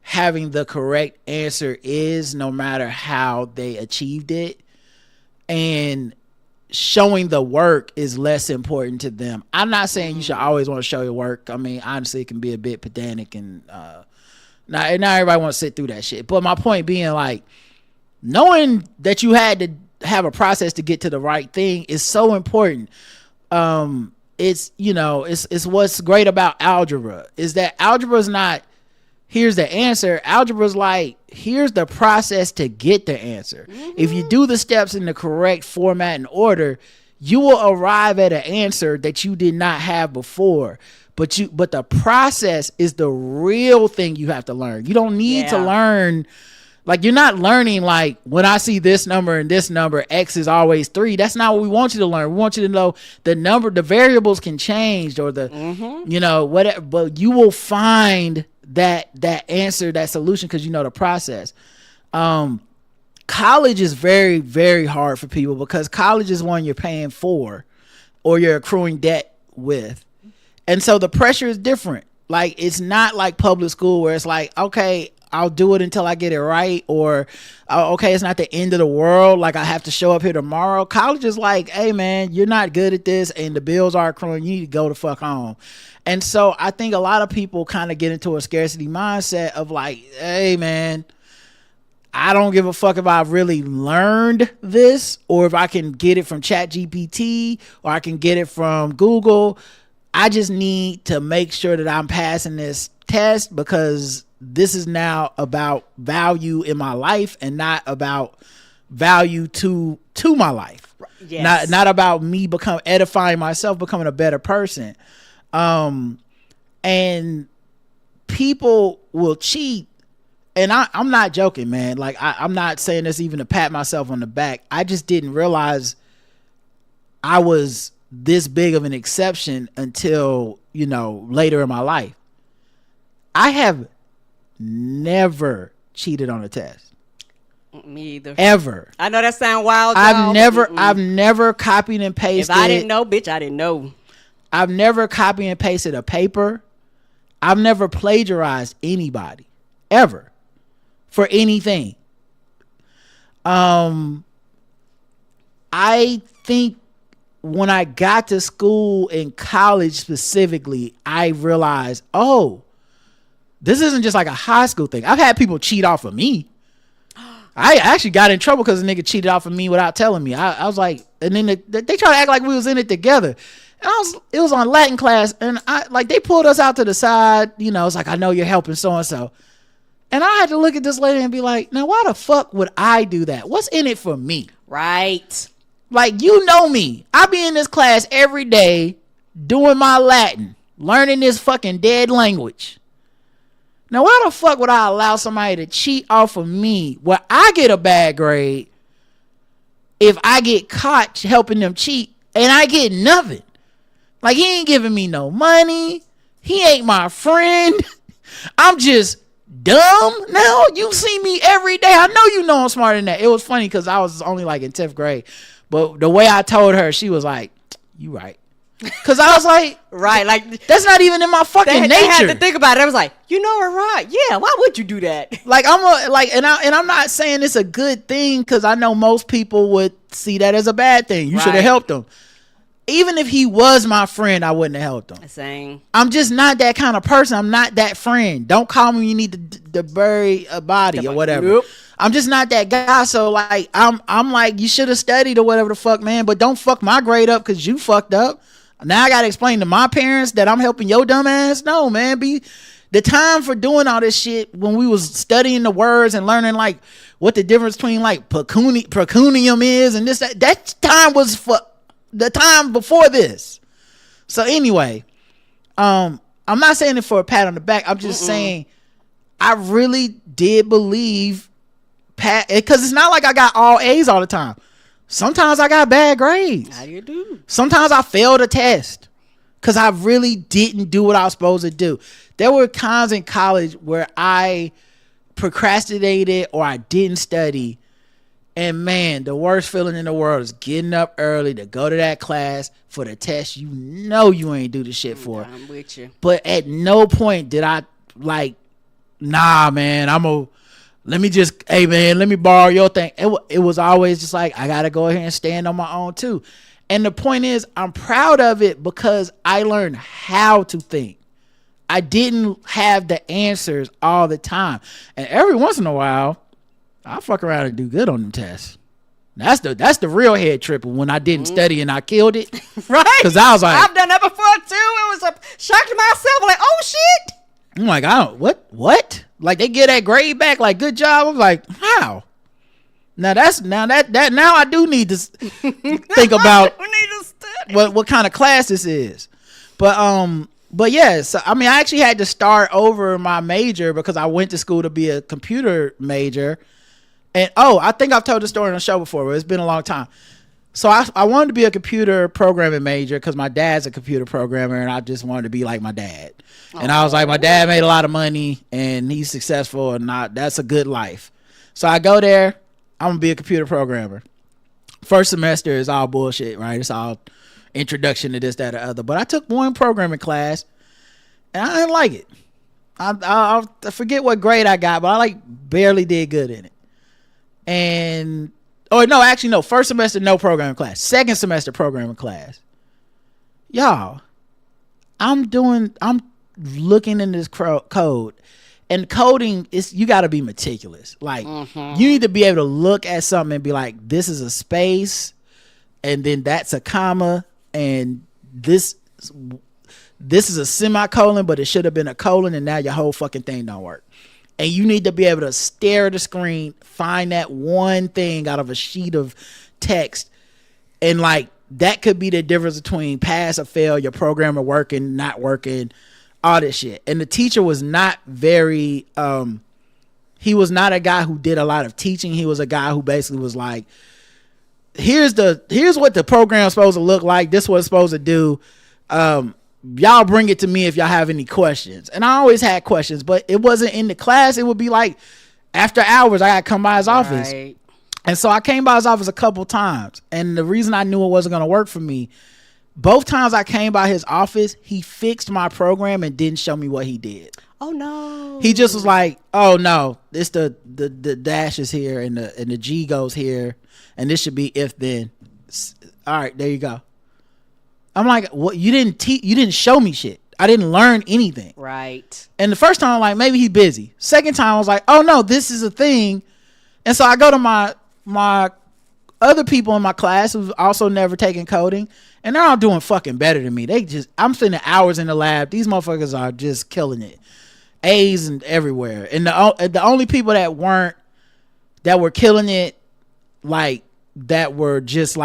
having the correct answer is, no matter how they achieved it. And showing the work is less important to them. I'm not saying you should always want to show your work. I mean, honestly, it can be a bit pedantic and not everybody wants to sit through that shit. But my point being, like, knowing that you had to have a process to get to the right thing is so important. It's what's great about algebra is that algebra is not, here's the answer. Algebra is like, here's the process to get the answer. Mm-hmm. If you do the steps in the correct format and order, you will arrive at an answer that you did not have before. But the process is the real thing you have to learn. You don't need to learn Like, you're not learning, like, when I see this number and this number, X is always 3. That's not what we want you to learn. We want you to know the variables can change, or whatever, but you will find that answer, that solution, because you know the process. College is very, very hard for people, because college is one you're paying for or you're accruing debt with. And so the pressure is different. Like, it's not like public school where it's like, okay, I'll do it until I get it right, or okay, it's not the end of the world, like I have to show up here tomorrow. College is like, hey man, you're not good at this and the bills are accruing, you need to go the fuck home. And so I think a lot of people kind of get into a scarcity mindset of like, hey man, I don't give a fuck if I've really learned this, or if I can get it from ChatGPT, or I can get it from Google. I just need to make sure that I'm passing this test, because this is now about value in my life and not about value to my life. Yes. Not about me edifying myself, becoming a better person. And people will cheat. And I'm not joking, man. Like, I'm not saying this even to pat myself on the back. I just didn't realize I was this big of an exception until, later in my life. I have never cheated on a test. Me either. Ever. I know that sound wild, y'all. I've never copied and pasted. If I didn't know, bitch, I didn't know. I've never copied and pasted a paper. I've never plagiarized anybody. Ever. For anything. I think when I got to school in college specifically, I realized, oh, this isn't just like a high school thing. I've had people cheat off of me. I actually got in trouble because a nigga cheated off of me without telling me. I was like, and then they tried to act like we was in it together. And it was on Latin class, and they pulled us out to the side. It's like, I know you're helping so and so. And I had to look at this lady and be like, now why the fuck would I do that? What's in it for me? Right. Like, you know me. I be in this class every day doing my Latin, learning this fucking dead language. Now, why the fuck would I allow somebody to cheat off of me where I get a bad grade if I get caught helping them cheat and I get nothing? Like, he ain't giving me no money. He ain't my friend. I'm just dumb now. You see me every day. I know you know I'm smarter than that. It was funny because I was only like in 10th grade. But the way I told her, she was like, you right. Because I was like, right, like, that's not even in my fucking nature. They had to think about it. I was like, you know her, right? Yeah, why would you do that? Like, I'm not saying it's a good thing, because I know most people would see that as a bad thing. You should have helped him. Even if he was my friend, I wouldn't have helped him. Same. I'm just not that kind of person. I'm not that friend. Don't call me when you need to bury a body or whatever. Nope. I'm just not that guy. So like, I'm like, you should have studied or whatever the fuck, man. But don't fuck my grade up because you fucked up. Now I gotta explain to my parents that I'm helping your dumb ass. No, man. The time for doing all this shit when we was studying the words and learning like what the difference between like pecunium is and this, that time was for the time before this. So anyway, I'm not saying it for a pat on the back. I'm just saying I really did believe because it's not like I got all A's all the time. Sometimes I got bad grades. How you do? Sometimes I failed a test because I really didn't do what I was supposed to do. There were times in college where I procrastinated or I didn't study. And man, the worst feeling in the world is getting up early to go to that class for the test you know you ain't do the shit for. I'm with you. But at no point did I like, nah, man, let me borrow your thing. It was always just like, I got to go ahead and stand on my own too. And the point is, I'm proud of it because I learned how to think. I didn't have the answers all the time. And every once in a while, I fuck around and do good on them tests. That's the real head tripper when I didn't study and I killed it. Right? Because I was like, I've done that before too. It was a shock to myself. Like, oh shit. I'm like, what? Like they get that grade back, like good job. I'm like, how? Now I do need to think about we need to study. what kind of class this is. But yeah, so I mean I actually had to start over my major because I went to school to be a computer major. And I think I've told the story on the show before, but it's been a long time. So I wanted to be a computer programming major because my dad's a computer programmer, and I just wanted to be like my dad. And I was like, my dad made a lot of money and he's successful, and that's a good life. So I go there, I'm gonna be a computer programmer. First semester is all bullshit, right? It's all introduction to this, that, or other. But I took one programming class and I didn't like it. I forget what grade I got, but I barely did good in it. And first semester no programming class. Second semester programming class. Y'all, I'm looking in this code, and coding is, you got to be meticulous. You need to be able to look at something and be like, this is a space, and then that's a comma, and this is a semicolon, but it should have been a colon, and now your whole fucking thing don't work. And you need to be able to stare at the screen, find that one thing out of a sheet of text, and that could be the difference between pass or fail, your programmer working, not working, all this shit. And the teacher was not very he was not a guy who did a lot of teaching. He was a guy who basically was like, here's what the program's supposed to look like, this is what it's supposed to do. Y'all bring it to me if y'all have any questions. And I always had questions, but it wasn't in the class. It would be like after hours, I got to come by his office. Right. And so I came by his office a couple times. And the reason I knew it wasn't going to work for me, both times I came by his office, he fixed my program and didn't show me what he did. Oh no. He just was like, oh no, it's the dash is here and the G goes here. And this should be if then. All right, there you go. I'm like, what? You didn't show me shit. I didn't learn anything. Right. And the first time I'm like, maybe he's busy. Second time I was like, oh no, this is a thing. And so I go to my other people in my class who've also never taken coding, and they're all doing fucking better than me. I'm spending hours in the lab. These motherfuckers are just killing it. A's and everywhere. And the only people that were killing it, that were just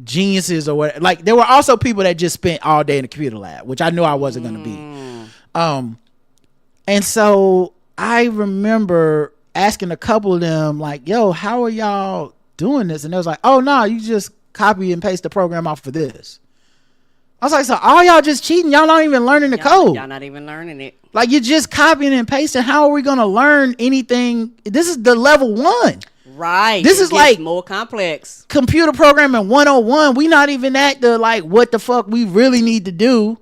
geniuses or what, there were also people that just spent all day in the computer lab, which I knew I wasn't going to be. And so I remember asking a couple of them, yo, how are y'all doing this? And they was like, oh no, you just copy and paste the program off for this. I was like, so all y'all just cheating? Y'all not even learning the code. Y'all not even learning it. You're just copying and pasting. How are we going to learn anything? This is the level 1. Right. This is more complex. Computer programming 101. We not even at the what the fuck we really need to do.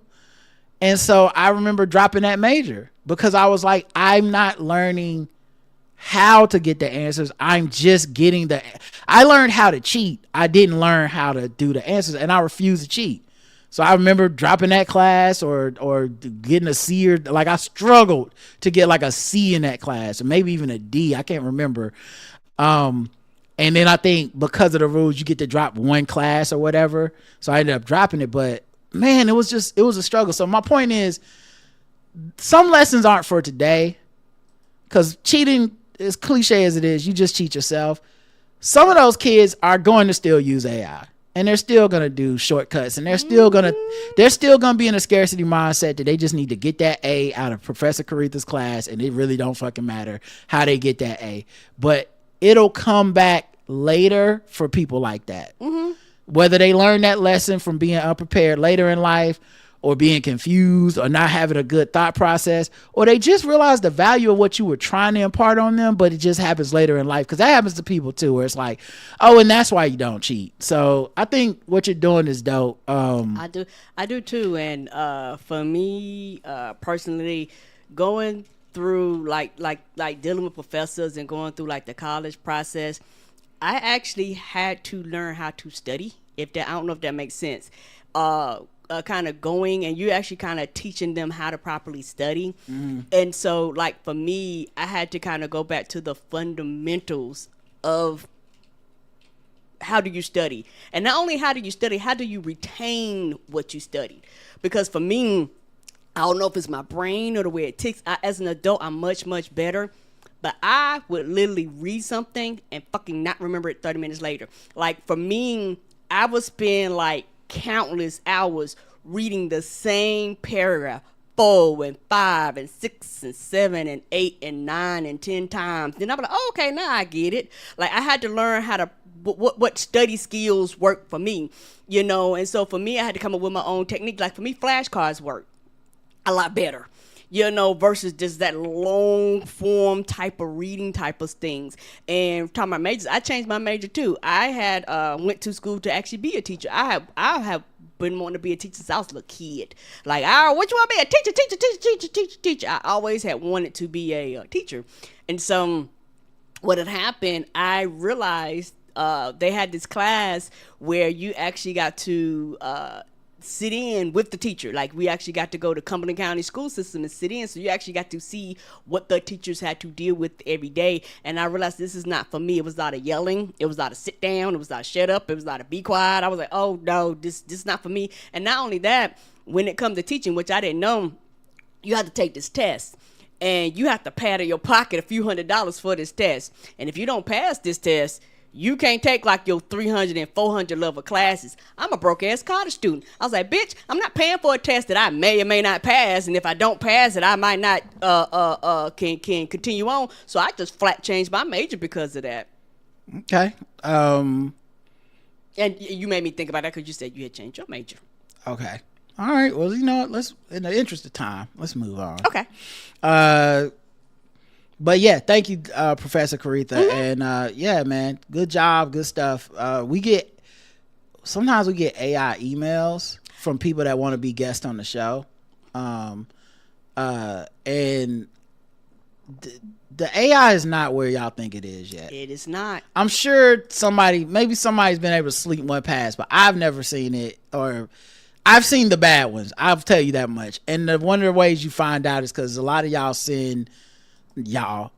And so I remember dropping that major because I was like, I'm not learning how to get the answers. I'm just getting I learned how to cheat. I didn't learn how to do the answers, and I refuse to cheat. So I remember dropping that class or getting a C, or I struggled to get a C in that class, or maybe even a D. I can't remember. And then I think because of the rules, you get to drop one class or whatever. So I ended up dropping it, but man, it was a struggle. So my point is, some lessons aren't for today, because cheating, as cliche as it is, you just cheat yourself. Some of those kids are going to still use AI, and they're still going to do shortcuts, and they're still going to be in a scarcity mindset that they just need to get that A out of Professor Caritha's class, and it really don't fucking matter how they get that A. But it'll come back later for people like that. Mm-hmm. Whether they learn that lesson from being unprepared later in life, or being confused, or not having a good thought process, or they just realize the value of what you were trying to impart on them, but it just happens later in life. Because that happens to people too, where it's like, oh, and that's why you don't cheat. So I think what you're doing is dope. I do too. And for me personally, going through like dealing with professors and going through the college process, I actually had to learn how to study. I don't know if that makes sense. Kind of going, and you actually kind of teaching them how to properly study. And so for me, I had to kind of go back to the fundamentals of how do you study, and not only how do you study, how do you retain what you studied? Because for me, I don't know if it's my brain or the way it ticks. As an adult, I'm much better, but I would literally read something and fucking not remember it 30 minutes later. For me, I would spend countless hours reading the same paragraph 4 and 5 and 6 and 7 and 8 and 9 and 10 times. Then I'm like, oh, okay, now I get it. Like, I had to learn how to what study skills work for me, you know. And so for me, I had to come up with my own technique. Like, for me, flashcards work a lot better, you know, versus just that long form type of reading type of things. And talking about majors, I changed my major too. I had went to school to actually be a teacher. I have been wanting to be a teacher since I was a little kid. Like, what you want to be? A teacher. I always had wanted to be a teacher. And so what had happened, I realized they had this class where you actually got to sit in with the teacher. Like, we actually got to go to Cumberland County school system and sit in, so you actually got to see what the teachers had to deal with every day. And I realized this is not for me. It was a lot of yelling, it was a lot of sit down, it was a lot of shut up, it was a lot of be quiet. I was like, oh no, this is not for me. And not only that, when it comes to teaching, which I didn't know, you have to take this test, and you have to pad in your pocket a few $100s for this test. And if you don't pass this test, you can't take like your 300 and 400 level classes. I'm a broke ass college student. I was like, bitch, I'm not paying for a test that I may or may not pass, and if I don't pass it, I might not can continue on. So I just flat changed my major because of that. Okay. And you made me think about that because you said you had changed your major. Okay. All right. Well, you know what? Let's, in the interest of time, let's move on. Okay. But yeah, thank you, Professor Caretha. And yeah, man, good job, good stuff. Sometimes we get AI emails from people that want to be guests on the show. And the AI is not where y'all think it is yet. It is not. I'm sure maybe somebody's been able to sleep one past, but I've never seen it, or I've seen the bad ones. I'll tell you that much. And one of the ways you find out is because a lot of y'all send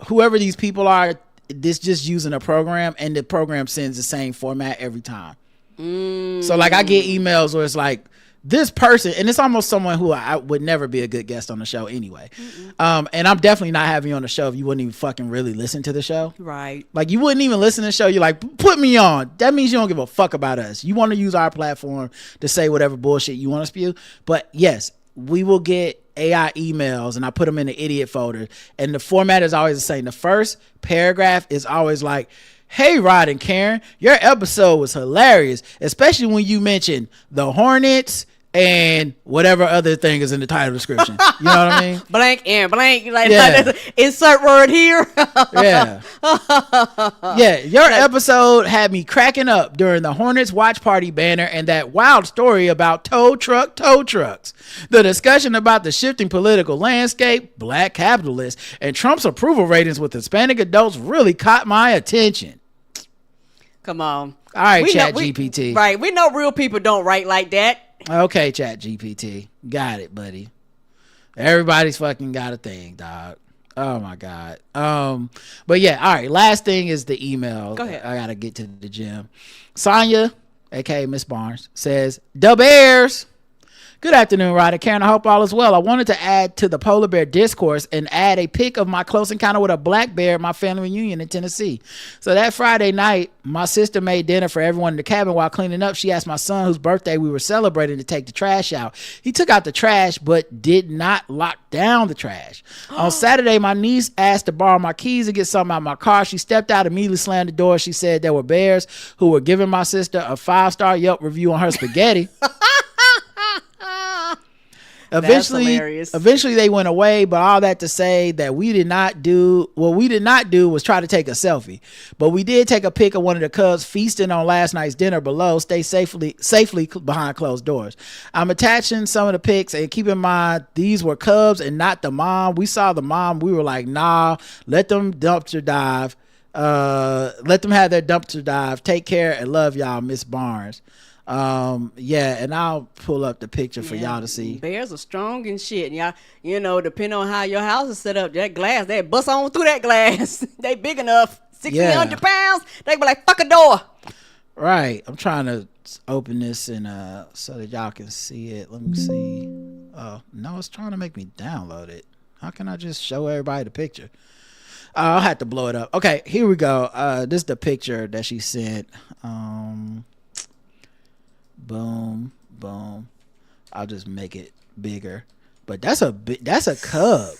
whoever these people are, this just using a program, and the program sends the same format every time. So like, I get emails where it's like, this person, and it's almost someone who I would never be a good guest on the show anyway. And I'm definitely not having you on the show if you wouldn't even fucking really listen to the show. Right. Like, you wouldn't even listen to the show. You're like, put me on. That means you don't give a fuck about us. You want to use our platform to say whatever bullshit you want to spew. But yes, we will get AI emails, and I put them in the idiot folder, and the format is always the same. The first paragraph is always like, hey, Rod and Karen, your episode was hilarious, especially when you mentioned the Hornets and whatever other thing is in the title description. You know what I mean? Blank and blank. Like, yeah. Insert word here. Yeah. Yeah. Your episode had me cracking up during the Hornets watch party banner and that wild story about tow trucks. The discussion about the shifting political landscape, black capitalists, and Trump's approval ratings with Hispanic adults really caught my attention. Come on. All right, ChatGPT. Right. We know real people don't write like that. Okay, ChatGPT. Got it, buddy. Everybody's fucking got a thing, dog. Oh my God. But yeah, all right. Last thing is the email. Go ahead. I gotta get to the gym. Sonia, aka Miss Barnes, says, "Da Bears. Good afternoon, Rod and Karen. I hope all is well. I wanted to add to the polar bear discourse and add a pic of my close encounter with a black bear at my family reunion in Tennessee. So that Friday night, my sister made dinner for everyone in the cabin. While cleaning up, she asked my son, whose birthday we were celebrating, to take the trash out. He took out the trash, but did not lock down the trash. On Saturday, my niece asked to borrow my keys to get something out of my car. She stepped out, immediately slammed the door. She said there were bears who were giving my sister a 5-star Yelp review on her spaghetti." Eventually they went away, but all that to say that what we did not do was try to take a selfie, but we did take a pic of one of the cubs feasting on last night's dinner below. Stay safely behind closed doors. I'm attaching some of the pics, and keep in mind these were cubs and not the mom. We saw the mom, we were like, nah, let them dumpster dive. Let them have their dumpster dive. Take care and love y'all, Miss Barnes. Yeah, and I'll pull up the picture for y'all to see. Bears are strong and shit. Y'all, you know, depending on how your house is set up, that glass, they bust on through that glass. They big enough, 1,600 pounds. They be like, fuck a door. Right. I'm trying to open this and so that y'all can see it. Let me see. Oh no, it's trying to make me download it. How can I just show everybody the picture? I'll have to blow it up. Okay, here we go. This is the picture that she sent. Boom. I'll just make it bigger. But that's a cub.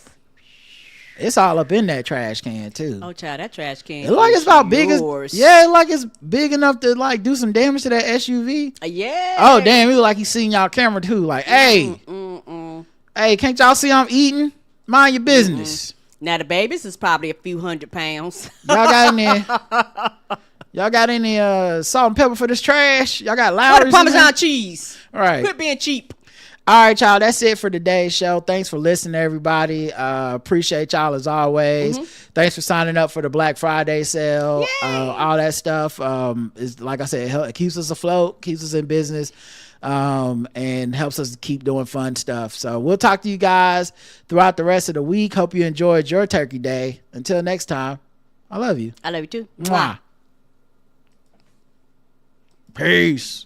It's all up in that trash can too. Oh, child, that trash can. It like it's about big as yours. yeah, like it's big enough to like do some damage to that SUV. Yeah. Oh damn, it was like he seen y'all camera too. Like, hey, hey, can't y'all see I'm eating? Mind your business. Now the babies is probably a few 100 pounds. Y'all got any? Y'all got any salt and pepper for this trash? Y'all got Lowry's? Parmesan cheese. All right. Quit being cheap. All right, y'all. That's it for today's show. Thanks for listening, everybody. Appreciate y'all as always. Thanks for signing up for the Black Friday sale. All that stuff is, like I said, it keeps us afloat, keeps us in business, and helps us keep doing fun stuff. So we'll talk to you guys throughout the rest of the week. Hope you enjoyed your Turkey Day. Until next time, I love you. I love you too. Mwah. Peace.